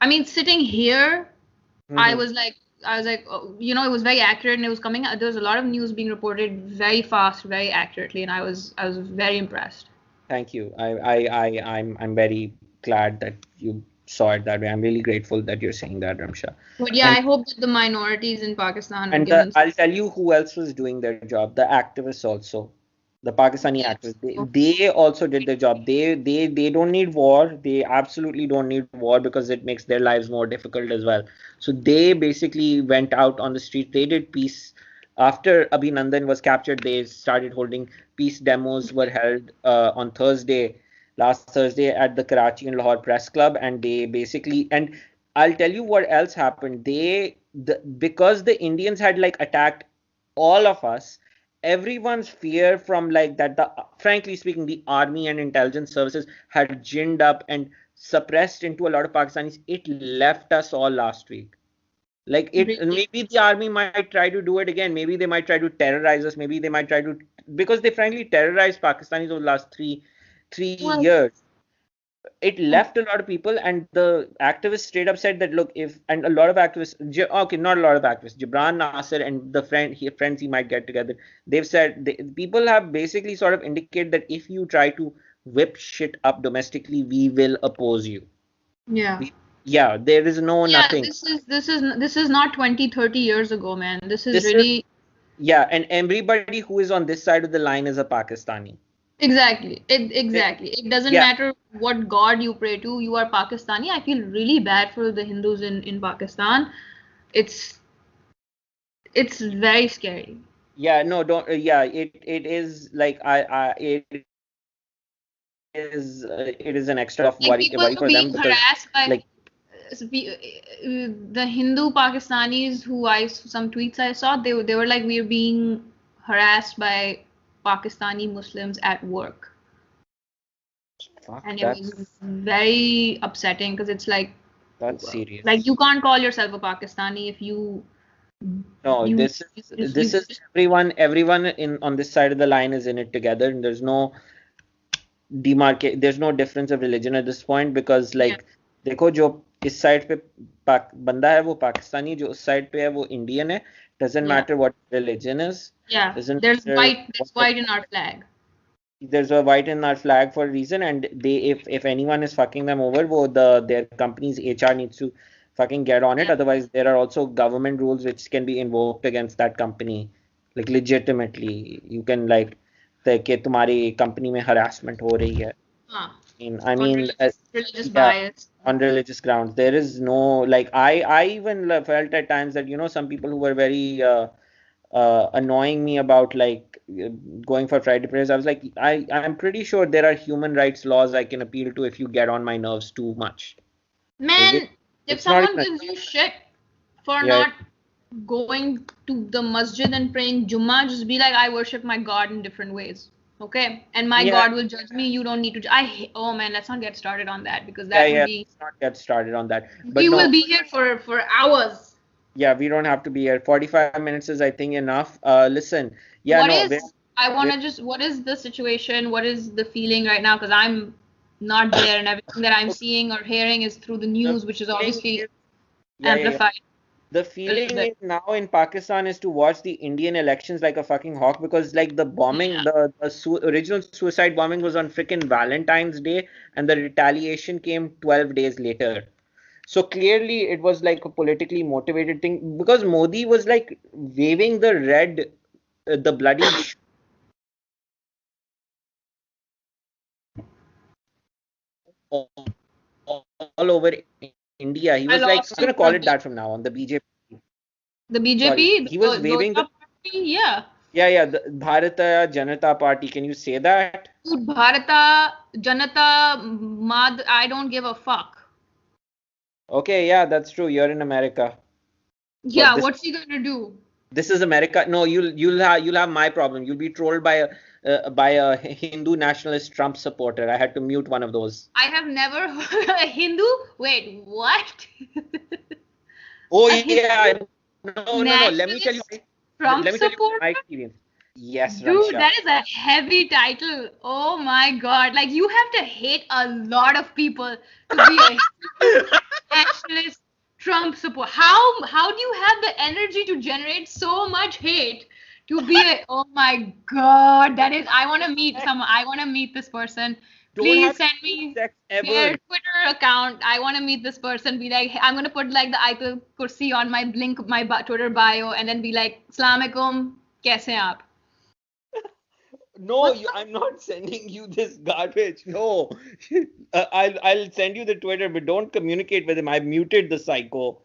I mean, sitting here, I Mhm. was like, oh, it was very accurate and it was coming. There was a lot of news being reported very fast, very accurately, and I was very impressed. Thank you. I'm very glad that you saw it that way. I'm really grateful that you're saying that, Ramsha. But yeah, And I hope that the minorities in Pakistan are and given. I'll tell you who else was doing their job. The activists also, the Pakistani Yes. activists. They also did their job. They don't need war. They absolutely don't need war because it makes their lives more difficult as well. So they basically went out on the street. They did peace. After Abhinandan was captured, they started holding peace demos were held on Thursday, last Thursday at the Karachi and Lahore Press Club, and they basically, and I'll tell you what else happened. Because the Indians had like attacked all of us, everyone's fear from like that, the frankly speaking, the army and intelligence services had ginned up and suppressed into a lot of Pakistanis. It left us all last week. Like it, Really. maybe the army might try to do it again. Maybe they might try to terrorize us. Maybe they might try to, because they frankly terrorized Pakistanis over the last three Well, years. It left a lot of people, and the activists straight up said that, look, if, and a lot of activists, okay, not a lot of activists, Jibran Nasir and the friends he might get together, they've said, people have basically sort of indicated that if you try to whip shit up domestically, we will oppose you. yeah. Yeah, there is no Yeah, nothing. this is not 20, 30 years ago, man. This is This is, really yeah, and everybody who is on this side of the line is a Pakistani. exactly. Eh, Exactly. It doesn't yeah, matter what God you pray to, you are Pakistani. I feel really bad for the Hindus in Pakistan. It's it's very scary. yeah, no, don't, yeah, it is like, it is an extra level of Like worry people for were them, being because harassed by like, the Hindu Pakistanis who some tweets I saw, they were like, we're being harassed by Pakistani Muslims at work. fuck, And it was that's very upsetting because it's that's like you serious. can't call yourself a Pakistani if No, you this is everyone in on this side of the line is in it together, and there's no difference of religion at this point, because yeah, like, देखो जो इस side पे बंदा है वो पाकिस्तानी, जो उस side पे है वो इंडियन है. Doesn't yeah, matter what religion is. yeah. Doesn't There's matter white what there's white in our flag. there's a white in our flag for a reason, and they, if anyone is fucking them over, their company's HR needs to fucking get on it. Yeah. Otherwise, there are also government rules which can be invoked against that company, like legitimately. You can like, कि तुम्हारी company में harassment हो रही है. Huh. I on mean, religious yeah, bias. on religious grounds. There is no like I even felt at times that some people who were very annoying me about like going for Friday prayers. I was like, I'm pretty sure there are human rights laws I can appeal to if you get on my nerves too much. Is it? Man, if It's not someone even. gives you shit for Yeah, not going to the masjid and praying Jummah, just be like, I worship my God in different ways. Okay? And my yeah, God will judge me. You don't need to. Oh man, let's not get started on that because yeah, that would yeah. be. Let's not get started on that. But We will no, be here for hours. yeah, we don't have to be here. 45 minutes is, I think, enough. Listen, yeah, What no, is, I want we're to just, what is the situation? What is the feeling right now? Because I'm not there and everything that I'm okay. seeing or hearing is through the The news, which is feeling obviously is, yeah, yeah, yeah. amplified The a little feeling bit. is now in Pakistan is to watch the Indian elections like a fucking hawk because like the bombing, Yeah. the original suicide bombing was on freaking Valentine's Day and the retaliation came 12 days later. So clearly it was like a politically motivated thing because Modi was like waving the red, the bloody all, all over India. He I was like, lost I'm you gonna for call a it bit. that from now on, the BJP. The Sorry, BJP, he was Lota waving the Party, yeah. yeah, yeah, the Bharatiya Janata Party. Can you say that? Dude, Bharata, Janata, Mad, I don't give a fuck. Okay, yeah, that's true. You're in America, but Yeah, this what's he gonna do? this is America. No, you'll have my problem. You'll be trolled by a Hindu nationalist Trump supporter. I had to mute one of those. I have never heard a Hindu. Wait, what? Oh A yeah, Hindu no, no, no. nationalist Let Trump me tell you my supporter? experience. Yes, Dude, Ramsha. that is a heavy title. Oh my God. Like, you have to hate a lot of people to be a Hindu nationalist Trump supporter. How do you have the energy to generate so much hate to be a, oh my God, that is, I want to meet this person. Don't Please have send same me sex their ever. Twitter account. I want to meet this person. Be like, hey, I'm gonna put like the Ayatul Kursi on my link, my Twitter bio, and then be like, Assalamu alaikum, kaise hain aap? No, What's I'm not sending you this garbage. No, I'll send you the Twitter, but don't communicate with him. I muted the psycho.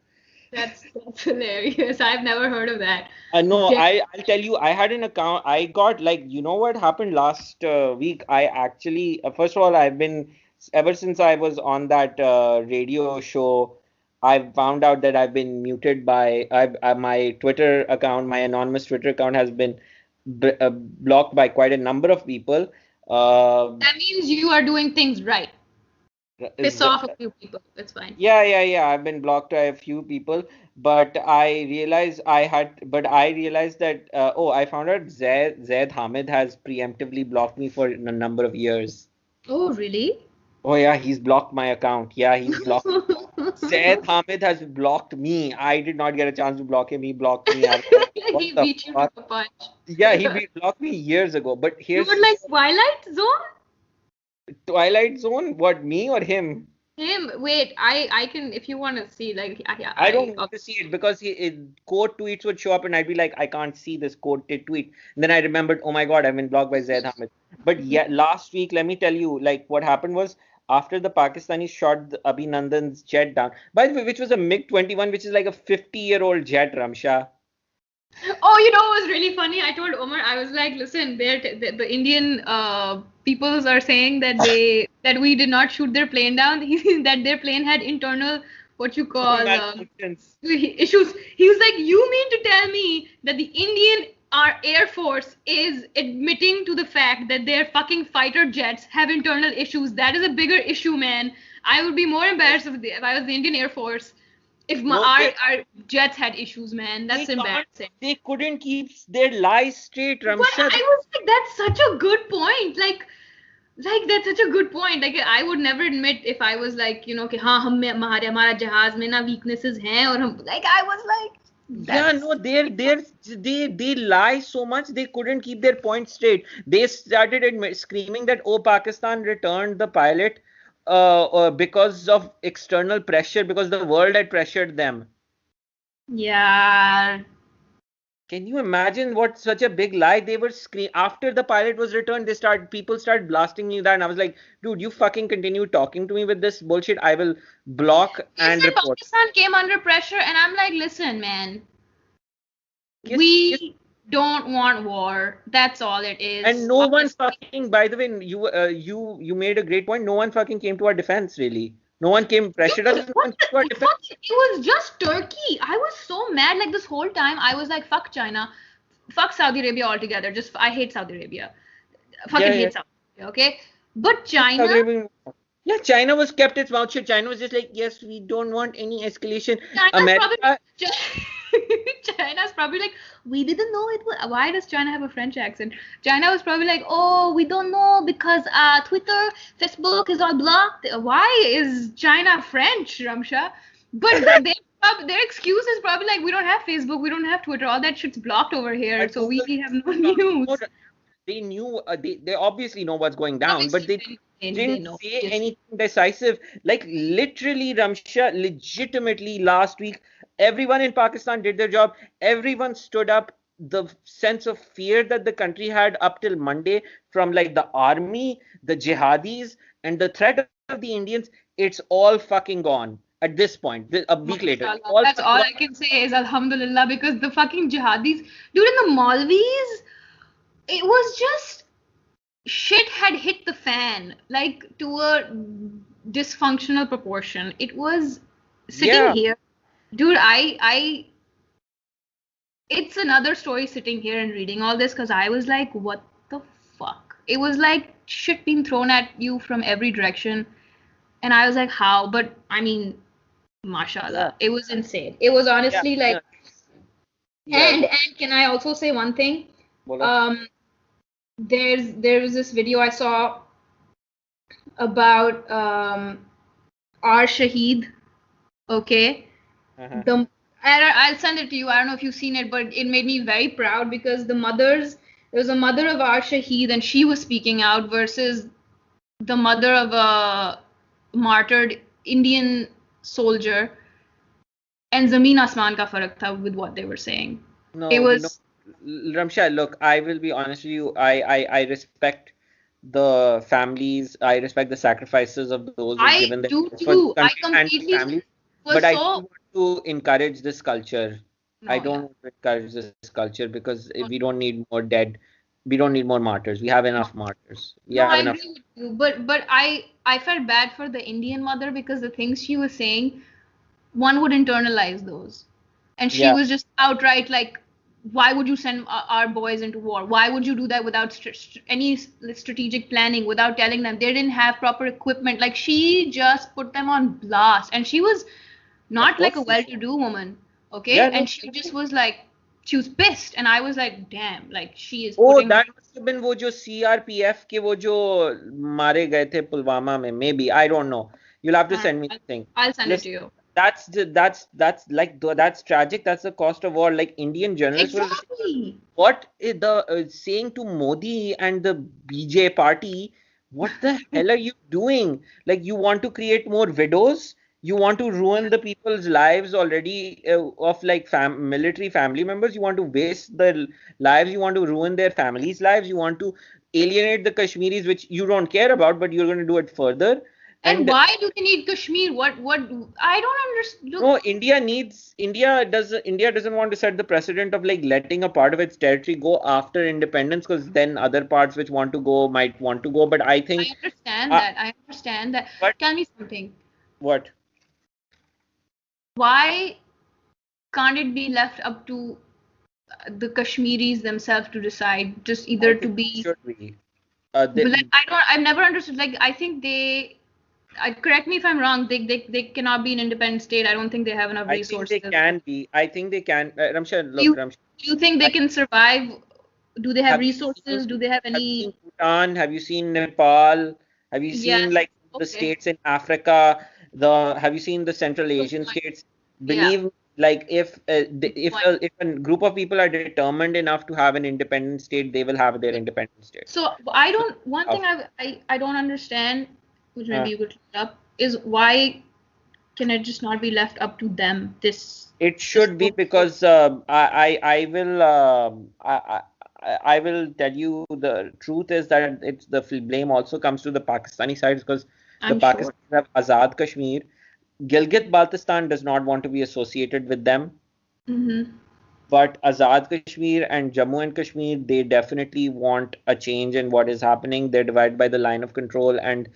that's hilarious. I've never heard of that. No, Damn. I'll tell you. I had an account. I got like what happened last week. I actually first of all I've been ever since I was on that radio show. I found out that I've been muted by my Twitter account. My anonymous Twitter account has been blocked by quite a number of people. Uh, That means you are doing things right. Piss is off a few people. It's fine. Yeah, yeah, yeah. I've been blocked by a few people, but I realized that I found out Zaid Hamid has preemptively blocked me for a number of years. Oh, really? Oh yeah, he's blocked my account. Yeah, he's blocked. Zaid Hamid has blocked me. I did not get a chance to block him. He blocked me. I was like, what He the beat you to fuck? a punch. Yeah, blocked me years ago. But You were here's like Twilight Zone? Twilight Zone. What, me or him? Him. Wait, I can, if you want to see, like, I don't want to see it because quote tweets would show up and I'd be like, I can't see this quoted tweet. And then I remembered, oh my God, I've been blocked by Zaid Hamid. But yeah, last week, let me tell you, like what happened was after the Pakistanis shot Abhinandan's jet down, by the way, which was a MiG-21, which is like a 50-year-old jet, Ramsha. Oh, you know what was really funny? I told Omar, I was like, listen, the Indian peoples are saying that we did not shoot their plane down, that their plane had internal, what you call, Malfunctions. issues. He was like, you mean to tell me that the Indian our Air Force is admitting to the fact that their fucking fighter jets have internal issues? That is a bigger issue, man. I would be more embarrassed if I was the Indian Air Force if No, our jets had issues, man. they That's can't, embarrassing. they couldn't keep their lies straight, But Ramsha. I was like, that's such a good point. Like that's such a good point. Like I would never admit if I was like, कि हाँ हमारा जहाज में ना weaknesses हैं और हम like I was like Yeah, that's no, they lie so much they couldn't keep their point straight. They started screaming that Pakistan returned the pilot because of external pressure because the world had pressured them. yeah. Can you imagine what such a big lie they were after the pilot was returned? People start blasting me that, and I was like, dude, you fucking continue talking to me with this bullshit. I will block They and said report. Pakistan came under pressure, and I'm like, listen, man, Kiss. we don't want war. That's all it And is. no one Honestly, fucking. By the way, you made a great point. No one fucking came to our defense. Really, no one came pressured us. dude, No what one came to our the defense. fuck? It was just Turkey. I was so mad. Like this whole time, I was like, fuck China, fuck Saudi Arabia altogether. Just I hate Saudi Arabia. Fucking Yeah, yeah. hate Saudi Arabia. Okay, but Yeah, China, Saudi Arabia. Yeah, China was kept its mouth shut. China was just like, yes, we don't want any escalation. China's probably America, China's probably like, we didn't know it was. Why does China have a French accent? China was probably like, oh, we don't know because Twitter, Facebook is all blocked. Why is China French, Ramsha? But their excuse is probably like, we don't have Facebook, we don't have Twitter, all that shit's blocked over here, but so we Google, have no news. they knew, they obviously know what's going down, but Obviously, they they didn't know. say Yes. anything decisive. Like literally, Ramsha, legitimately last week, everyone in Pakistan did their job. Everyone stood up. The sense of fear that the country had up till Monday from like the army, the jihadis, and the threat of the Indians, it's all fucking gone at this point. A week later, it's Mashallah. all That's fucking all gone. I can say is Alhamdulillah, because the fucking jihadis, dude, in the Malvis, it was just shit had hit the fan, like to a dysfunctional proportion. It was sitting Yeah, here, dude. It's another story sitting here and reading all this because I was like, what the fuck? It was like shit being thrown at you from every direction. And I was like, how? But I mean, yeah, mashallah, it was insane. It was yeah, honestly like, yeah, yeah. and can I also say one thing? Bolo. Um, there was this video I saw about our Shaheed. Okay, Uh-huh. the I'll send it to you. I don't know if you've seen it, but it made me very proud because there was a mother of our Shaheed and she was speaking out versus the mother of a martyred Indian soldier, and Zameen Asman ka farak tha with what they were saying. It No, was Ramsha, look, I will be honest with you. I respect the families. I respect the sacrifices of those who've I given their do lives for the too. I country and the completely families. was But I don't so want to encourage this culture. I no, don't yeah. want to encourage this culture because No, we don't need more dead. We don't need more martyrs. We have no. enough martyrs. We No, have I enough. agree with you, but I felt bad for the Indian mother because the things she was saying, one would internalize those, and she Yeah. was just outright like, why would you send our boys into war? Why would you do that without any strategic planning, without telling them they didn't have proper equipment? Like she just put them on blast, and she was Of not like a course. well-to-do woman, okay? Yeah, And no. she just was like, she was pissed, and I was like, damn, like she is Oh, putting her. that must have been वो जो CRPF के वो जो मारे गए थे पुलवामा में. Maybe I don't know. You'll have to Uh, send me I'll, the thing. I'll send it to Listen, you. that's like that's tragic. That's the cost of war. Like Indian journalists were Exactly. what is the saying to Modi and the BJ party, what the hell are you doing? Like, you want to create more widows? You want to ruin the people's lives already of like military family members? You want to waste their lives? You want to ruin their families' lives? You want to alienate the Kashmiris, which you don't care about, but you're going to do it further? And And why do they need Kashmir? What I don't understand. Look, no, India doesn't want to set the precedent of like letting a part of its territory go after independence because then other parts which want to go might want to go. But I I think, understand uh, that. I understand that. but Tell me something. what? Why can't it be left up to the Kashmiris themselves to decide? Just I either to think it be, should be. but like I've never understood. Like I think correct me if I'm wrong. They cannot be an independent state. I don't think they have enough I think they resources. can be. I think they can. Ramsha, Do look, you Ramsha. do you think they I, can survive? Do they have have you resources? seen Do they have have you seen any? Bhutan? Have you seen Nepal? Have you seen Yes. like the Okay. states in Africa? The Have you seen the Central Good Asian point. states? Yeah. Believe me, like Good point. if a group of people are determined enough to have an independent state, they will have their independent state. So I So, don't. One thing I don't understand, which uh, maybe you could look up, is why can it just not be left up to them? It should be, because I will I will tell you, the truth is that it's the blame also comes to the Pakistani side, because the I'm sure. Pakistanis have Azad Kashmir. Gilgit-Baltistan does not want to be associated with them, Mm-hmm. but Azad Kashmir and Jammu and Kashmir, they definitely want a change in what is happening. They're divided by the line of control, and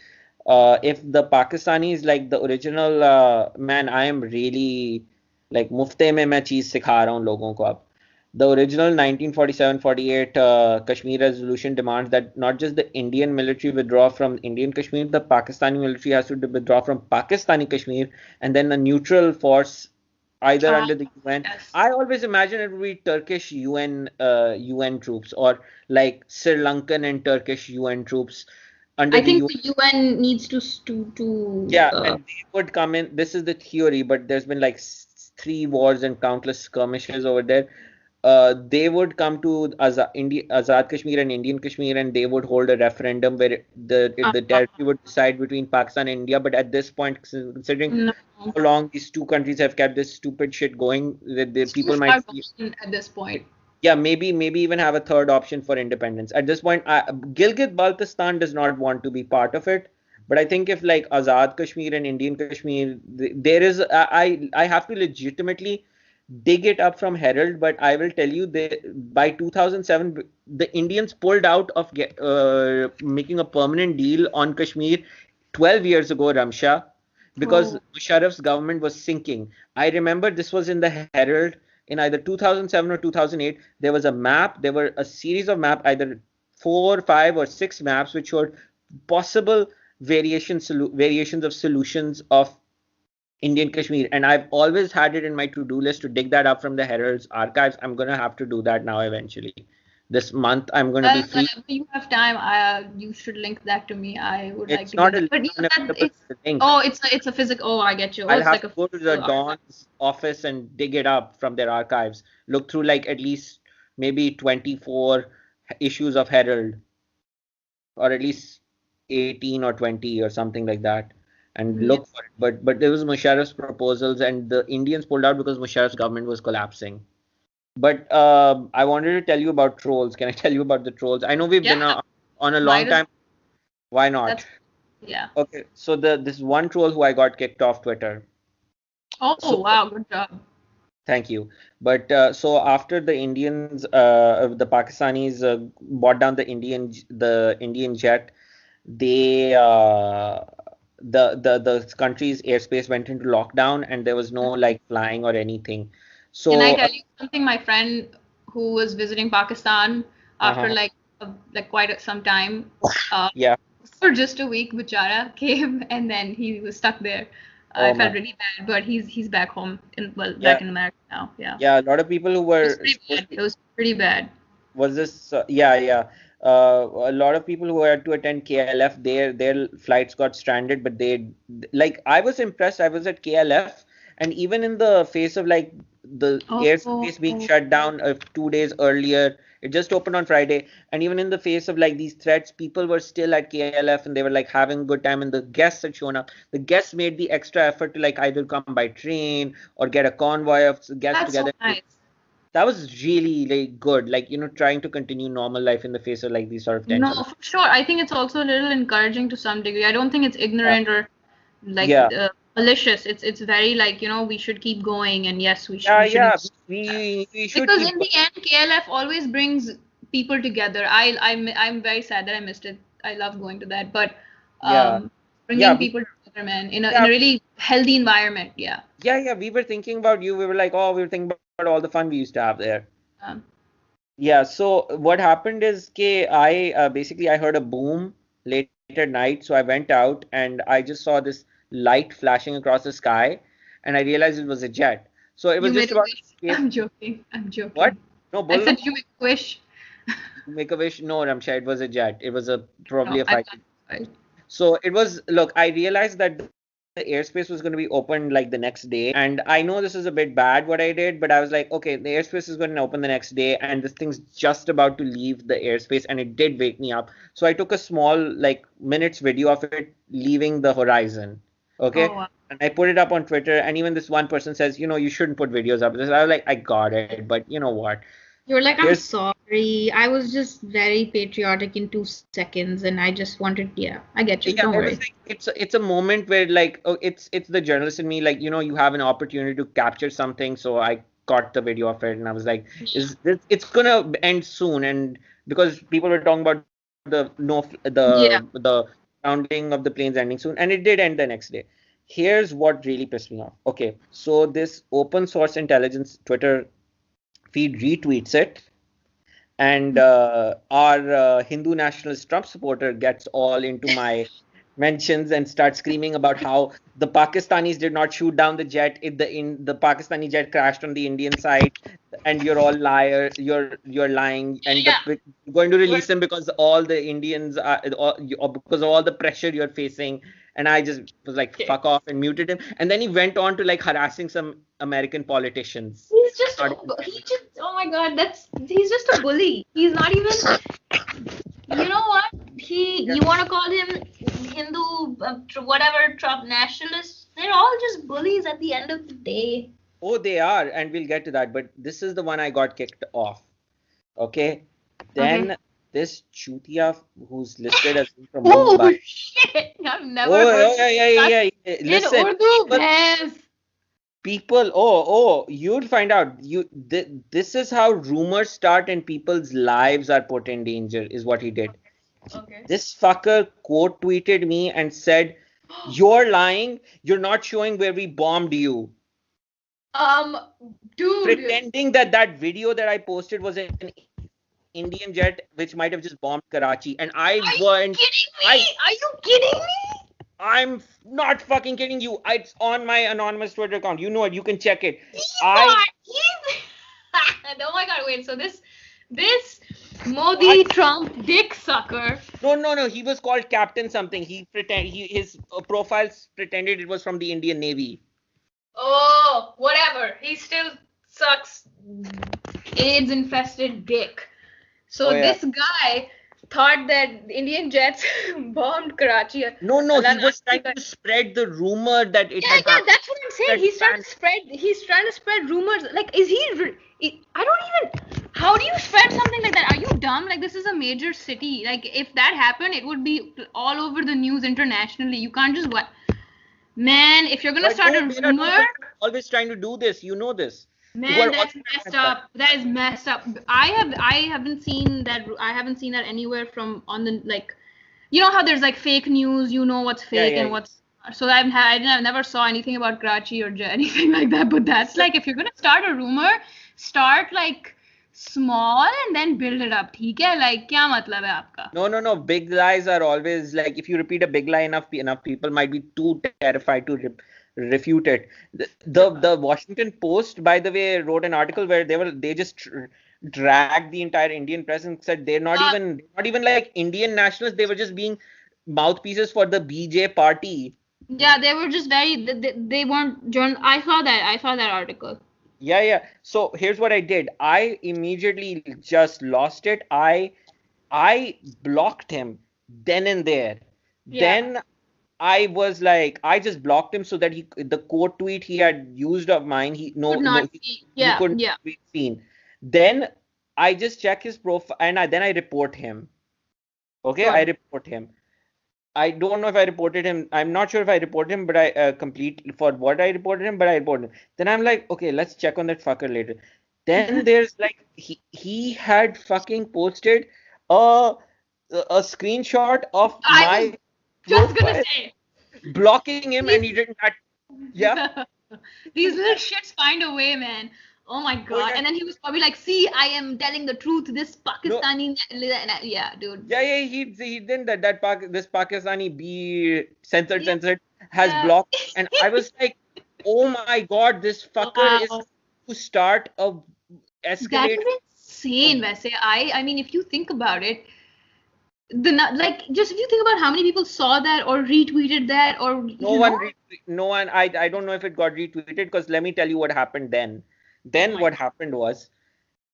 if the Pakistanis, like the original, man, I am really like mufte mein main cheez sikha raha hu logon ko ab. The original 1947-48 Kashmir resolution demands that not just the Indian military withdraw from Indian Kashmir, the Pakistani military has to withdraw from Pakistani Kashmir, and then a neutral force either Ah, under the UN. yes. I always imagine it would be Turkish UN troops, or like Sri Lankan and Turkish UN troops under I the think UN. the UN needs to Yeah, and they would come in. This is the theory, but there's been like three wars and countless skirmishes over there. They would come to Azad Kashmir and Indian Kashmir, and they would hold a referendum where the uh, territory would decide between Pakistan and India. But at this point, considering no. how long these two countries have kept this stupid shit going, the It's too people might far see, gone at this point. yeah, maybe even have a third option for independence. At this point, Gilgit-Baltistan does not want to be part of it. But I think if like Azad Kashmir and Indian Kashmir, there is I have to legitimately dig it up from Herald. But I will tell you, by 2007, the Indians pulled out of making a permanent deal on Kashmir 12 years ago, Ramsha, because Oh, Musharraf's government was sinking. I remember this was in the Herald in either 2007 or 2008. There was a map, there were a series of maps, either four, five, or six maps, which showed possible variations of solutions of Indian Kashmir. And I've always had it in my to-do list to dig that up from the Herald's archives. I'm gonna have to do that now eventually. This month I'm gonna be well, free. whenever you have time, you should link that to me. I would like It's to go not there. a But yeah, that unavailable it's link. oh, it's a physical. Oh, I get you. Oh, I'll it's have like to a go to the physical archive. Dawn's office and dig it up from their archives. Look through like at least maybe 24 issues of Herald, or at least 18 or 20 or something like that, and Yeah. look for it. But there was Musharraf's proposals, and the Indians pulled out because Musharraf's government was collapsing. But I wanted to tell you about trolls. Can I tell you about the trolls? I know we've Yeah. been on a Might long as time. Why not? that's yeah. Okay, so this one troll who I got kicked off Twitter. Oh, So wow, good job. thank you. But so after the Indians, the Pakistanis bought down the Indian jet, they the country's airspace went into lockdown, and there was no like flying or anything. Can I So tell you something? My friend who was visiting Pakistan after uh, like quite some time, uh, yeah, for just a week, Bichara came and then he was stuck there. I oh felt man, really bad, but he's back home yeah, back in America now. Yeah, yeah. A lot of people who it was were pretty supposed bad. to It was pretty bad. was this yeah, yeah. A lot of people who had to attend KLF, their flights got stranded, but they, like, I was impressed. I was at KLF, and even in the face of like the Oh, airspace being shut down 2 days earlier, it just opened on Friday, and even in the face of like these threats, people were still at KLF, and they were like having a good time, and the guests had shown up. The guests made the extra effort to like either come by train or get a convoy of guests that's so together. nice. That was really like good, like, trying to continue normal life in the face of like these sort of No, tensions. for sure. I think it's also a little encouraging to some degree. I don't think it's Yeah, ignorant or like yeah, malicious. It's very like, we should keep going and yes, yeah, we shouldn't yeah. stop that. We should Because keep in going. the end, KLF always brings people together. I'm very sad that I missed it. I love going to that, but Yeah, yeah, bringing we people were, together, man, in a yeah, really healthy environment. Yeah. yeah, yeah. We were thinking about you. We were like, oh, we were thinking about all the fun we used to have there. Um, Yeah. So what happened is, I basically I heard a boom late at night, so I went out and I just saw this light flashing across the sky, and I realized it was a jet. So it was you just made a about to wish. escape. I'm joking. I'm What? joking. No, I bolo. said you make a wish. Make a wish. No, Ramsha, it was a jet. It was a probably No, a I'm fighter. not. So it was, look, I realized that the airspace was going to be open like the next day. And I know this is a bit bad what I did, but I was like, okay, the airspace is going to open the next day, and this thing's just about to leave the airspace, and it did wake me up. So I took a small, like, minutes video of it leaving the horizon. Okay. Oh, wow. And I put it up on Twitter, and even this one person says, you shouldn't put videos up. This I was like, I got it, but you know what? You're like, I'm Here's sorry. I was just very patriotic in 2 seconds, and I just wanted, yeah, I get you. Don't Yeah, it worry. was like it's a moment where like it's the journalist in me, like you have an opportunity to capture something, so I caught the video of it and I was like, is this it's gonna end soon? And because people were talking about the no Yeah. the grounding of the planes ending soon, and it did end the next day. Here's what really pissed me off. Okay, so this open source intelligence Twitter feed retweets it, and our Hindu nationalist Trump supporter gets all into my mentions and starts screaming about how the Pakistanis did not shoot down the jet. The Pakistani jet crashed on the Indian side, and you're all liar. You're lying, and Yeah. you're going to What? release them because all the Indians are or because of all the pressure you're facing. And I just was like, Okay. fuck off, and muted him. And then he went on to like harassing some American politicians. He's I'm just, not even he just, oh my God, he's just a bully. He's not even, you know what? yeah. You want to call him Hindu, whatever, Trump nationalists? They're all just bullies at the end of the day. Oh, they are, and we'll get to that. But this is the one I got kicked off. Okay. Okay. Then this Chutia who's listed as being from Oh Mumbai. shit! I've never Oh, heard oh, this yeah, yeah, such yeah, yeah. in Listen, Urdu, bhais. you'll find out. This is how rumors start and people's lives are put in danger, is what he did. Okay. This fucker quote tweeted me and said, "You're lying. You're not showing where we bombed you." Um, dude, Pretending that that video that I posted was an Indian jet which might have just bombed Karachi, and are you kidding I, me? Are you kidding me? not fucking kidding you. It's on my anonymous Twitter account. You know it. You can check it. He's I, not. He's. Oh my God! Wait. So this I, Modi Trump dick sucker. no, no, no. He was called Captain something. His profile pretended it was from the Indian Navy. Oh, whatever. He still sucks AIDS infested dick. Oh So yeah. this guy thought that Indian jets bombed Karachi. No, no. Allah He was Nasi trying to spread the rumor that it Yeah, had yeah, happened. that's what I'm saying. That He's trying fan. to spread. He's trying to spread rumors. Like, is he? I don't even. How do you spread something like that? Are you dumb? Like, this is a major city. Like, if that happened, it would be all over the news internationally. You can't just what? Man, if you're gonna But start no, a there are rumor, people who are always trying to do this. You know this. Who man, are that's also trying to messed mess up. up. That is messed up. I haven't seen that. I haven't seen that anywhere from on the like. You know how there's like fake news. You know what's Yeah, fake yeah, and yeah. what's. So I never saw anything about Karachi or anything like that. But that's like if you're gonna start a rumor, start like small and then build it up. ठीक है? Like क्या मतलब है आपका? No, no, no. Big lies are always like if you repeat a big lie enough people might be too terrified to refute it. The Washington Post, by the way, wrote an article where they just dragged the entire Indian press and said Uh, they're not even like Indian nationalists. They were just being mouthpieces for the BJ party. yeah, they were just very. They weren't. I saw that. I saw that article. Yeah, yeah. So here's what I did. I immediately just lost it. I blocked him then and there. Yeah. Then I was like, I just blocked him so that the quote tweet he had used of mine, Could not be. he Yeah. couldn't Yeah. be seen. Then I just check his profile and then I report him. Okay, I Good. report him. I don't know if I reported him. I'm not sure if I reported him, but I complete for what I reported him, but I reported him. Then I'm like, okay, let's check on that fucker later. Then there's like he had fucking posted a a screenshot of I was my just gonna profile say. blocking him, and These he didn't that. Yeah. these little shits find a way, man. Oh my Oh God. yeah. And then he was probably like, see, I am telling the truth. This No. Pakistani. Yeah, dude. Yeah, yeah. He didn't this Pakistani be Yeah. censored has blocked, and I was like, oh my God, this fucker is Wow. to start a That escalate. is insane, Vaise. I mean, if you think about it, like just if you think about how many people saw that or retweeted that or No one, no one. I don't know if it got retweeted because let me tell you what happened then. Oh Then my what happened was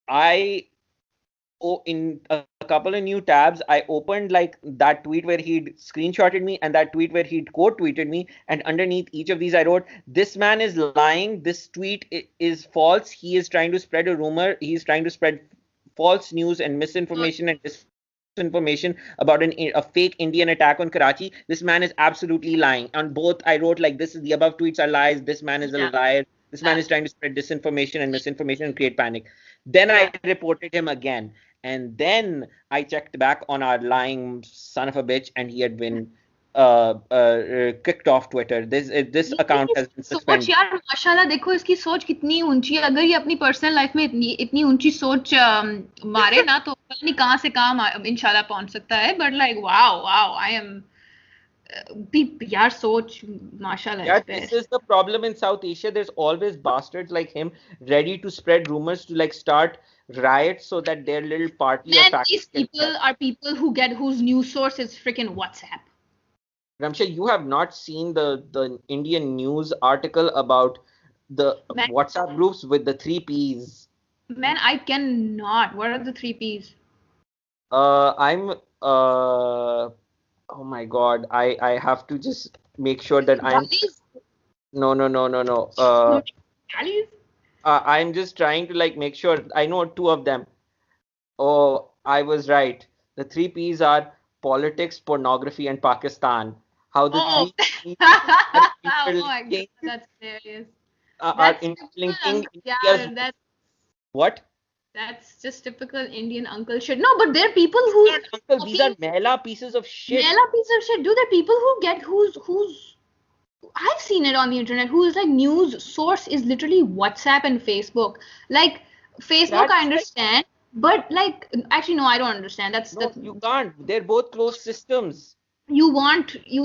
I in a couple couple of new tabs. I opened like that tweet where he'd screenshotted me and that tweet where he'd quote tweeted me. And underneath each of these, I wrote, "This man is lying. This tweet is false. He is trying to spread a rumor. He's trying to spread false news and misinformation and disinformation about a fake Indian attack on Karachi. This man is absolutely lying." On both, I wrote like, "This is the above tweets are lies. This man is a liar. This man is trying to spread disinformation and misinformation and create panic." Then I reported him again. And then I checked back on our lying son of a bitch, and he had been kicked off Twitter. This account has been सोच suspended. यार माशाल्लाह देखो इसकी सोच कितनी ऊंची है. अगर ये अपनी पर्सनल लाइफ में इतनी ऊंची सोच मारे ना तो पता नहीं कहां से कहां इंशाल्लाह पहुंच सकता है. But like wow I am यार सोच माशाल्लाह. Yeah, this is the problem in South Asia. There's always bastards like him ready to spread rumors to like start riots so that their little party or And faction these people are people whose news source is freaking WhatsApp. Ramsha, you have not seen the Indian news article about the WhatsApp groups with the 3Ps. Man, I cannot. What are the 3Ps? Oh my God, I have to just make sure that I'm. No. I'm just trying to like make sure I know two of them. Oh, I was right. The 3Ps are politics, pornography, and Pakistan. How the 3Ps oh my God, that's hilarious. Are interlinking India's. What? That's just typical Indian uncle shit. No, but there are people who. Uncle, these are mela pieces of shit. Mela pieces of shit. Do there are people who get who's I've seen it on the internet who is like news source is literally WhatsApp and Facebook. Like Facebook, I understand, but like actually no, I don't understand. You can't. They're both closed systems. You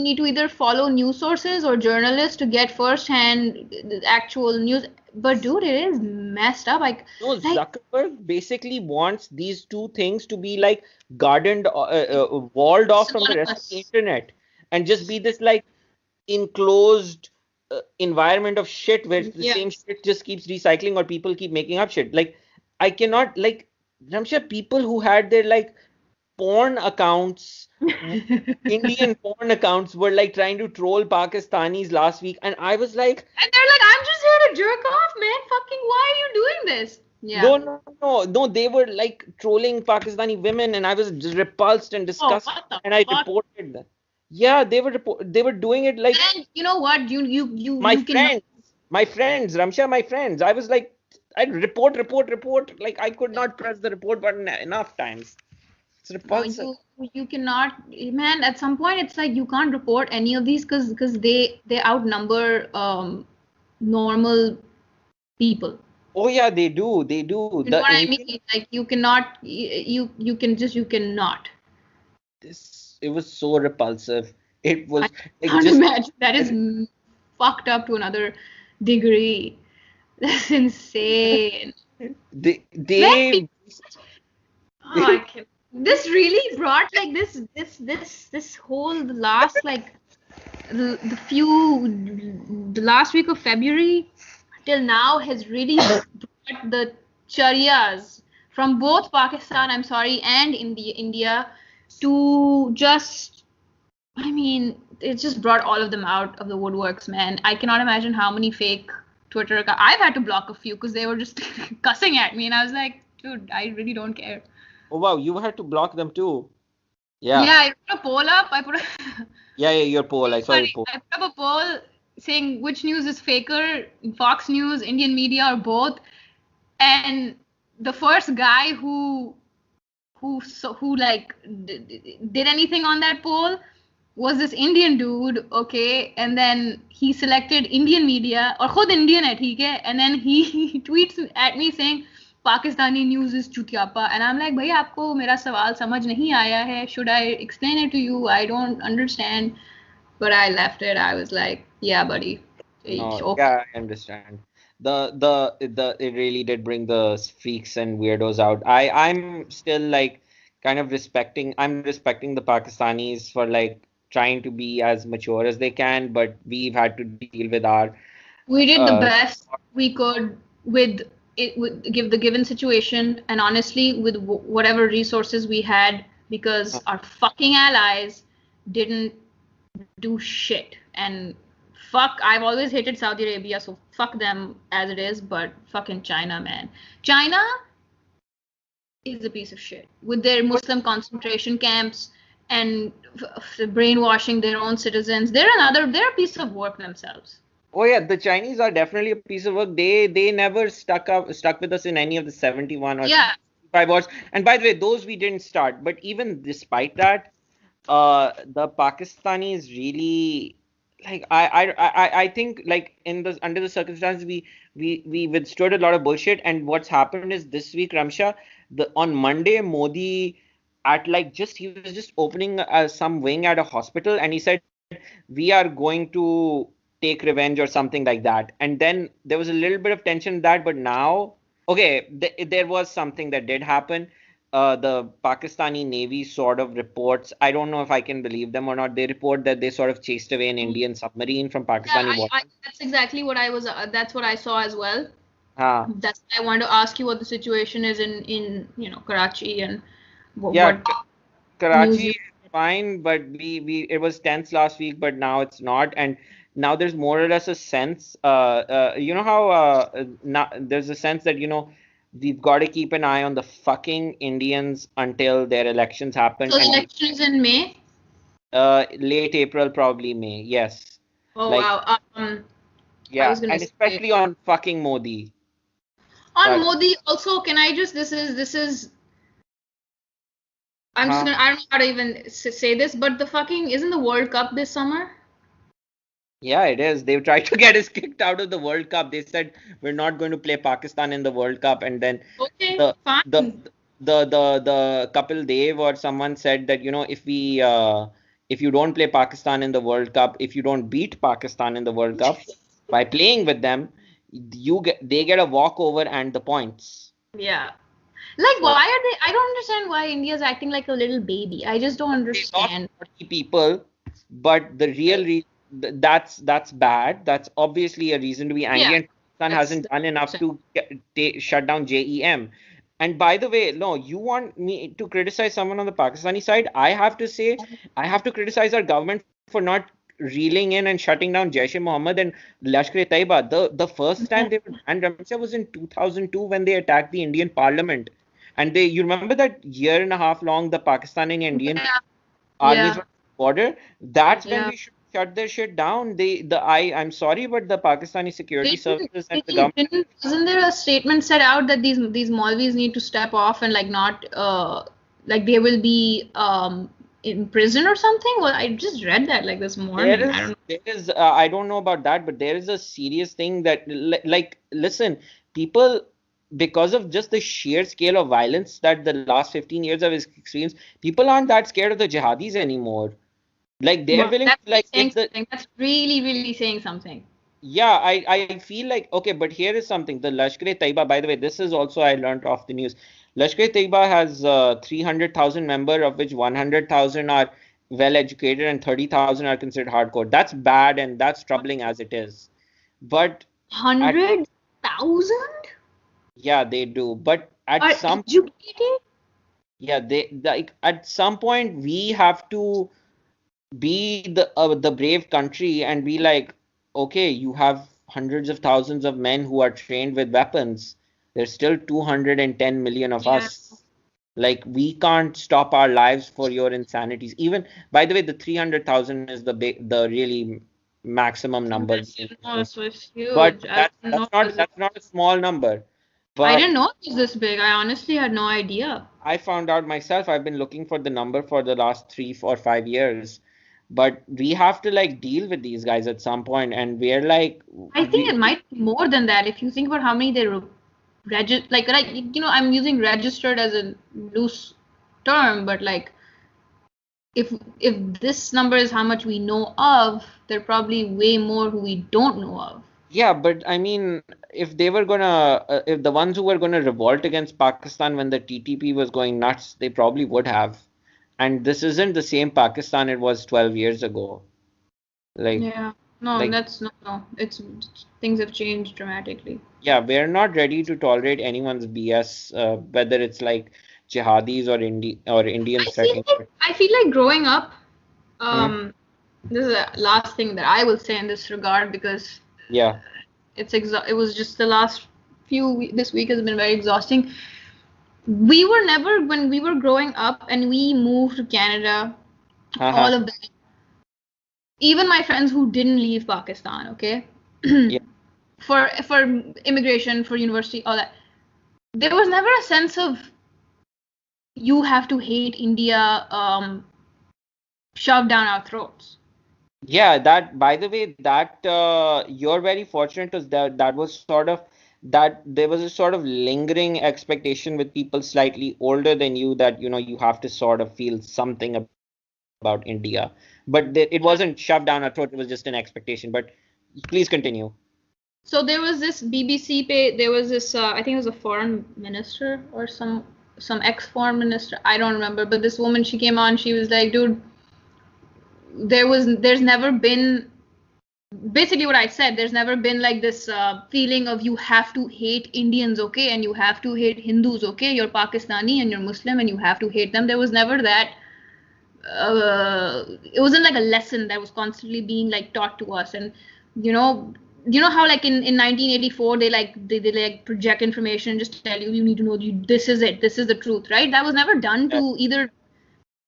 need to either follow news sources or journalists to get first-hand actual news. But dude, it is messed up. Zuckerberg basically wants these two things to be like guarded, walled off from the rest of the internet, and just be this like enclosed environment of shit where the same shit just keeps recycling or people keep making up shit. Like I cannot like Ramsha, people who had their like porn accounts, Indian porn accounts were like trying to troll Pakistanis last week, and I was like, and they're like, I'm just here to jerk off, man. Fucking, why are you doing this? Yeah. No, they were like trolling Pakistani women, and I was just repulsed and disgusted, and I reported them. Yeah, they were doing it like. And you know what? My friends, Ramsha, my friends. I was like, I'd report. Like I could not press the report button enough times. It's repulsive. You cannot, man. At some point, it's like you can't report any of these because they outnumber normal people. Oh yeah, they do. You know what I mean? Like you cannot. You cannot. It was so repulsive. It was. I can't imagine. That is fucked up to another degree. That's insane. This really brought like this whole last like the last week of February till now has really brought the Charias from both Pakistan, I'm sorry, and India to just, I mean, it just brought all of them out of the woodworks, man. I cannot imagine how many fake Twitter accounts. I've had to block a few because they were just cussing at me, and I was like, dude, I really don't care. Oh wow, you had to block them too. Yeah. Yeah, I put a poll up. Your poll. I saw your poll. I put up a poll saying which news is faker, Fox News, Indian media, or both. And the first guy who like did anything on that poll was this Indian dude, okay? And then he selected Indian media, or khud Indian hai, theek hai? And then he tweets at me saying Pakistani news is chutiapa, and I'm like, bhai, aapko mera sawal samajh nahi aaya hai. Should I explain it to you? I don't understand. But I left it. I was like, yeah, buddy. No, yeah, I understand. It really did bring the freaks and weirdos out. I'm still like kind of respecting the Pakistanis for like trying to be as mature as they can, but we've had to deal with our. We did the best we could with it would give the given situation, and honestly, with whatever resources we had, because our fucking allies didn't do shit. And fuck, I've always hated Saudi Arabia, so fuck them as it is, but fucking China, man. China is a piece of shit with their Muslim concentration camps and brainwashing their own citizens. They're a piece of work themselves. Oh yeah, the Chinese are definitely a piece of work. They never stuck with us in any of the 71 or Yeah. 65 wars. And by the way, those we didn't start. But even despite that, the Pakistanis really like I think like in the under the circumstances we withstood a lot of bullshit. And what's happened is this week, Ramsha, the on Monday, Modi at like just he was just opening some wing at a hospital, and he said we are going to take revenge or something like that. And then there was a little bit of tension in that, but now okay, there was something that did happen. The Pakistani Navy sort of reports, I don't know if I can believe them or not. They report that they sort of chased away an Indian submarine from Yeah, Pakistani waters. that's exactly what I was. That's what I saw as well. Huh. That's why I wanted to ask you what the situation is in Karachi and Yeah, what news Karachi you. is fine, but we it was tense last week, but now it's not. And now there's more or less a sense, you know how not, there's a sense that we've got to keep an eye on the fucking Indians until their elections happen, So and elections in May. late April, probably May. Yes, Oh like wow. I yeah, was gonna and say especially on fucking Modi. on But Modi also. Can I just this is I'm just huh? gonna I don't know how to even say this, but the fucking isn't the World Cup this summer? Yeah, it is. They've tried to get us kicked out of the World Cup. They said we're not going to play Pakistan in the World Cup, and then Okay, the the fine. the Kapil Dev or someone said that if you don't play Pakistan in the World Cup, if you don't beat Pakistan in the World Cup by playing with them, they get a walkover and the points. Yeah. Like, So why are they? I don't understand why India's acting like a little baby. I just don't they lost understand. 40 people, but the real that's bad. That's obviously a reason to be Yeah, angry, and Pakistan hasn't that's done enough to shut down JEM. And by the way, no, you want me to criticize someone on the Pakistani side? I have to say, I have to criticize our government for not reeling in and shutting down Jaish-e-Mohammed and Lashkar-e-Taiba. The first time they were banned, Ramsha, was in 2002 when they attacked the Indian Parliament. And you remember that year and a half long the Pakistani and Indian yeah, armies yeah, were at the border. That's when yeah. we should shut their shit down. I'm sorry, but the Pakistani security services and the government. Isn't there a statement set out that these Maulvis need to step off and like not like they will be in prison or something? Well, I just read that like this morning. I don't know. There is, I don't know about that, but there is a serious thing that, like, listen, people, because of just the sheer scale of violence that the last 15 years have experienced, people aren't that scared of the jihadis anymore. Like, they're Well, willing that's to, like, saying if the, something. That's really, really saying something. yeah, I feel like, okay, but here is something. The Lashkar-e-Taiba, by the way, this is also I learned off the news. Lashkar-e-Taiba has 300,000 members, of which 100,000 are well educated and 30,000 are considered hardcore. That's bad and that's troubling as it is. But at 100,000 yeah, they do. But at are some educated? yeah, they like at some point we have to be the brave country and be like, okay, you have hundreds of thousands of men who are trained with weapons. There's still 210 million of Yeah. us. Like, we can't stop our lives for your insanities. Even, by the way, the 300,000 is the really maximum number. Oh, this was But huge. I didn't know it was this. that's not a small number. I But didn't know it was this big. I honestly had no idea. I found out myself. I've been looking for the number for the last 3 or 5 years. But we have to like deal with these guys at some point, and we're like, I think it might be more than that if you think about how many they like I'm using registered as a loose term, but like if this number is how much we know of, there are probably way more who we don't know of. yeah. But I mean, if they were gonna, if the ones who were gonna revolt against Pakistan when the TTP was going nuts, they probably would have. And this isn't the same Pakistan it was 12 years ago. Like, Yeah. No, Like, that's no. It's things have changed dramatically. yeah, we're not ready to tolerate anyone's BS, whether it's like jihadis or Indians threatening. I feel like growing up, Hmm? um, this is the last thing that I will say in this regard because Yeah. it was just the last this week has been very exhausting. We were never when we were growing up and we moved to Canada, all Haha. of them, even my friends who didn't leave Pakistan, okay, Yeah. for immigration, for university, all that, there was never a sense of you have to hate India shoved down our throats. Yeah, that by the way, that you're very fortunate because that was sort of that there was a sort of lingering expectation with people slightly older than you that you have to sort of feel something about India. But it wasn't shoved down our throat, it was just an expectation. But please continue. So there was this BBC pay. There was this. I think it was a foreign minister or some ex-foreign minister. I don't remember. But this woman, she came on. She was like, "Dude, there's never been basically what I said. There's never been like this feeling of you have to hate Indians, okay, and you have to hate Hindus, okay. You're Pakistani and you're Muslim and you have to hate them. There was never that. It wasn't like a lesson that was constantly being like taught to us. And you know, you know how like in 1984 they like project information and just tell you you need to know this is it, this is the truth, right? That was never done Yeah. to either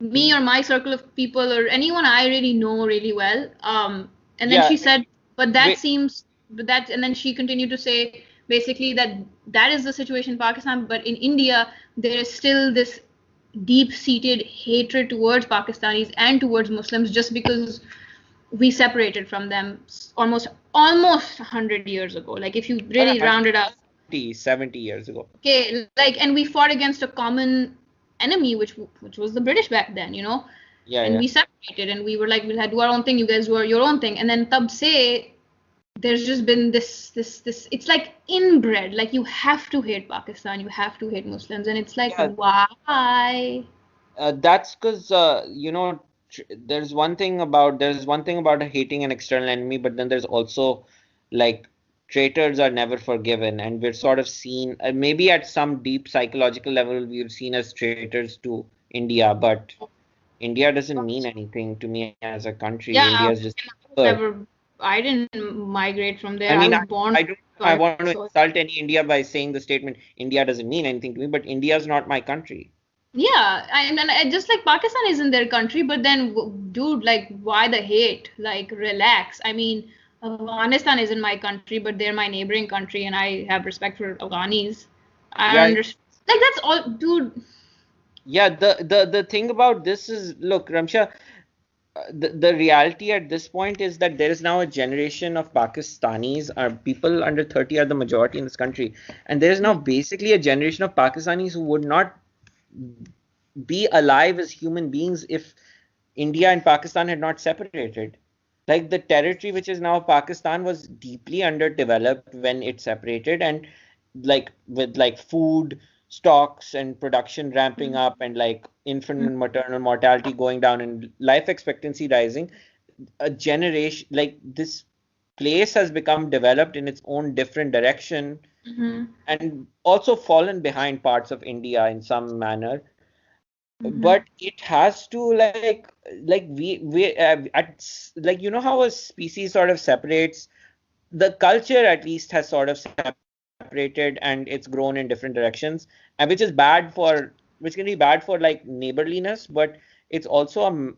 me or my circle of people or anyone I really know really well. And then Yeah. she said, but that Wait. seems, but that, and then she continued to say basically that that is the situation in Pakistan, but in India there is still this deep-seated hatred towards Pakistanis and towards Muslims just because we separated from them almost 100 years ago. Like if you Yeah, really round it up, 70 years ago. okay, like and we fought against a common enemy, which was the British back then, Yeah, and yeah. we separated and we were like we'll do our own thing, you guys do your own thing, and then tab se there's just been this it's like inbred, like you have to hate Pakistan, you have to hate Muslims, and it's like Yeah, why? that's because there's one thing about hating an external enemy, but then there's also like traitors are never forgiven, and we're sort of seen maybe at some deep psychological level we've seen as traitors to India, but India doesn't mean anything to me as a country. India is Yeah, just I was good. never, I didn't migrate from I there. I mean, was born I don't know if I so want to so insult any India by saying the statement India doesn't mean anything to me, but India is not my country. yeah, and I just like Pakistan isn't their country, but then, dude, like, why the hate? Like, relax. I mean, Afghanistan isn't my country, but they're my neighboring country, and I have respect for Afghanis. I don't Yeah, understand. Like, that's all, dude. yeah, the thing about this is, look, Ramsha, the reality at this point is that there is now a generation of Pakistanis, people under 30 are the majority in this country, and there is now basically a generation of Pakistanis who would not be alive as human beings if India and Pakistan had not separated. Like the territory which is now Pakistan was deeply underdeveloped when it separated, and like with like food stocks and production ramping up and like infant and maternal mortality going down and life expectancy rising, a generation like this place has become developed in its own different direction Mm-hmm. and also fallen behind parts of India in some manner, Mm-hmm. but it has to like we like how a species sort of separates, the culture at least has sort of separated and it's grown in different directions, and which can be bad for like neighborliness, but it's also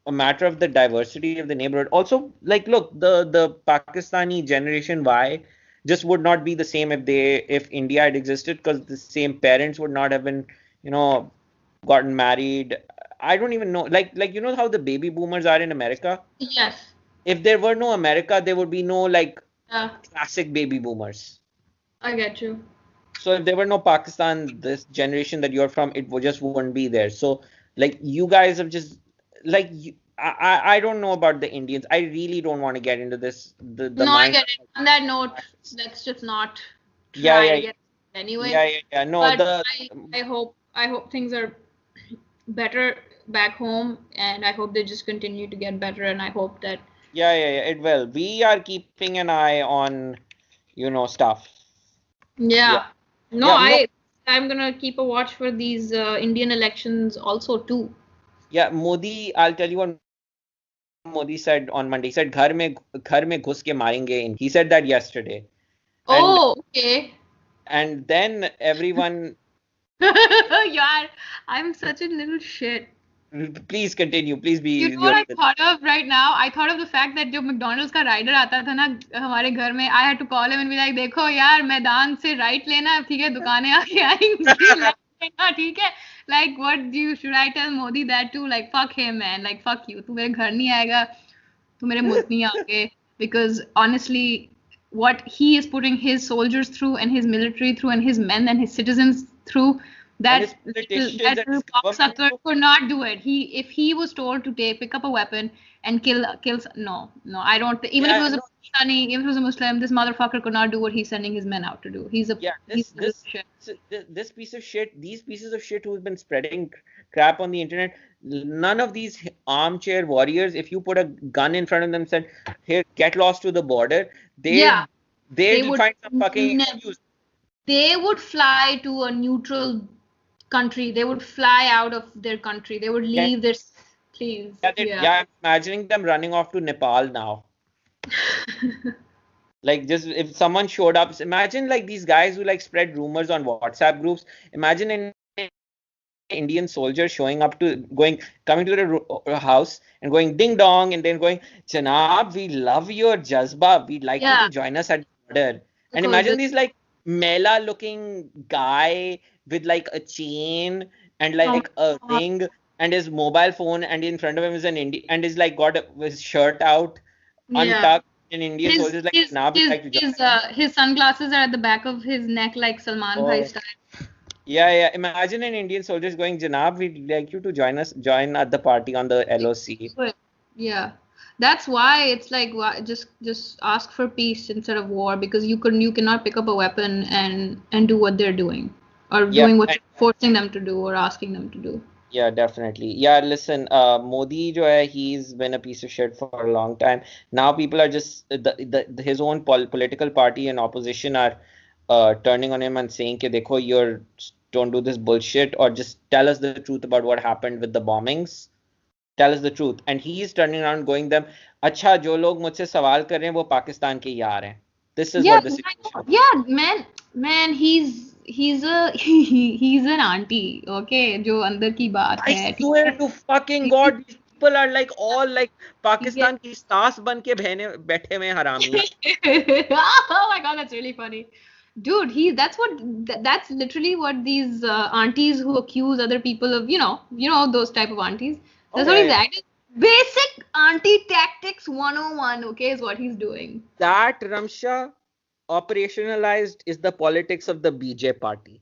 a matter of the diversity of the neighborhood. Also, like look, the Pakistani generation Y just would not be the same if India had existed, because the same parents would not have been, you know, gotten married. I don't even know. Like how the baby boomers are in America. Yes. If there were no America, there would be no like Yeah, classic baby boomers. I get you. So if there were no Pakistan, this generation that you're from, it would just wouldn't be there. So like you guys have just like I don't know about the Indians. I really don't want to get into this the No, I mind. get it. On that note, let's just not Yeah, try yeah, to yeah, get anyway. yeah, yeah, yeah. No, But the I hope things are better back home, and I hope they just continue to get better, and I hope that Yeah. It will. We are keeping an eye on, stuff. Yeah. Yeah. No, Yeah. I'm gonna keep a watch for these Indian elections also too. Yeah. Modi, I'll tell you what Modi said on Monday. He said, घर में घुस के मारेंगे India. He said that yesterday. And Oh, okay. and then everyone, Yeah, I'm such a little shit. please continue. Please be You know what your. I thought of right now? I thought of the fact that जब McDonald's का rider आता था ना हमारे घर में, I had to call him and be like, देखो यार मैदान से राइट लेना है, ठीक है, दुकानें आगे आएंगी, लेफ्ट लेना, ठीक है. Like what do you should I tell Modi that too? Like fuck him man, like fuck you. तू मेरे घर नहीं आएगा, तू मेरे मुल्क नहीं आगे. Because honestly, what he is putting his soldiers through and his military through and his men and his citizens through, And his that politicians and little his government. cocksucker could not do it. If he was told to pick up a weapon and kill, no, I don't. Even if it Yeah, was a no, Pakistani, even if it was a Muslim, this motherfucker could not do what he's sending his men out to do. yeah, He's a little shit. this piece of shit, these pieces of shit who's been spreading crap on the internet, none of these armchair warriors, if you put a gun in front of them and said, "Here, get lost to the border," Yeah, they they'd would find some fucking never. excuse. They would fly to a neutral country. They would fly out of their country. They would Yeah, leave their. Please, yeah. yeah, I'm imagining them running off to Nepal now. Like, just if someone showed up, imagine like these guys who like spread rumors on WhatsApp groups. Imagine an Indian soldier showing up coming to the house and going ding dong and then going, Janab, we love your jazba. We'd like you Yeah, to join us at the border. And because imagine these like Mela looking guy with like a chain and oh like a my ring and his mobile phone, and in front of him is an Indian and is like got his shirt out, yeah. untucked. An Indian soldier is like, Janab, we'd like to join. His sunglasses are at the back of his neck like Salman Bhai Oh. style. Yeah. Imagine an Indian soldier going, Janab, we'd like you to join at the party on the LOC. Yeah. That's why it's like just ask for peace instead of war, because you cannot pick up a weapon and do what they're doing or Yeah, doing what you're forcing them to do or asking them to do. yeah, definitely. Yeah, listen, Modi, he's been a piece of shit for a long time. Now people are just his own political party and opposition are turning on him and saying, "Ke dekho, don't do this bullshit, or just tell us the truth about what happened with the bombings. Tell us the truth." And he's turning around going them, "अच्छा जो लोग मुझसे सवाल कर रहे हैं वो पाकिस्तान के यार हैं." This is Yeah, what the I know. situation is. Yeah, man, he's a he's an auntie, okay, जो अंदर की बात I है, ठीक swear है? to fucking God, these people are like all like ठीक है? Pakistan की सास बन के बैठे हुए हरामी. Oh my God, that's really funny. Dude, that's literally what these aunties who accuse other people of, those type of aunties. That's what he's Okay, acting. Basic auntie tactics 101, okay, is what he's doing. that Ramsha operationalized is the politics of the BJ party.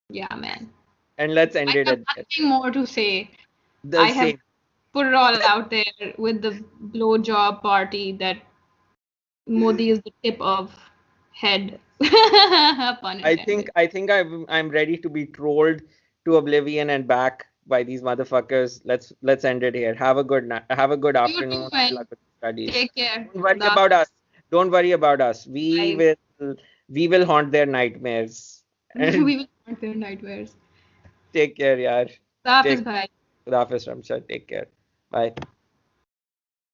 Yeah, man. And let's end I it have at that. nothing more to say. The I have same. put it all out there with the blowjob party that Modi is the tip of head. Pun intended. I think I'm ready to be trolled to oblivion and back by these motherfuckers. Let's end it here. Have a good night. Have a good You too, afternoon. Good man. luck with studies. Take care. Don't worry Khuda about us. Don't worry about us. We Hafiz. will haunt their nightmares. We And will haunt their nightmares. take care, yaar. Khuda Hafiz, Take bhai. Khuda Hafiz, Ramsha. Take care. Bye.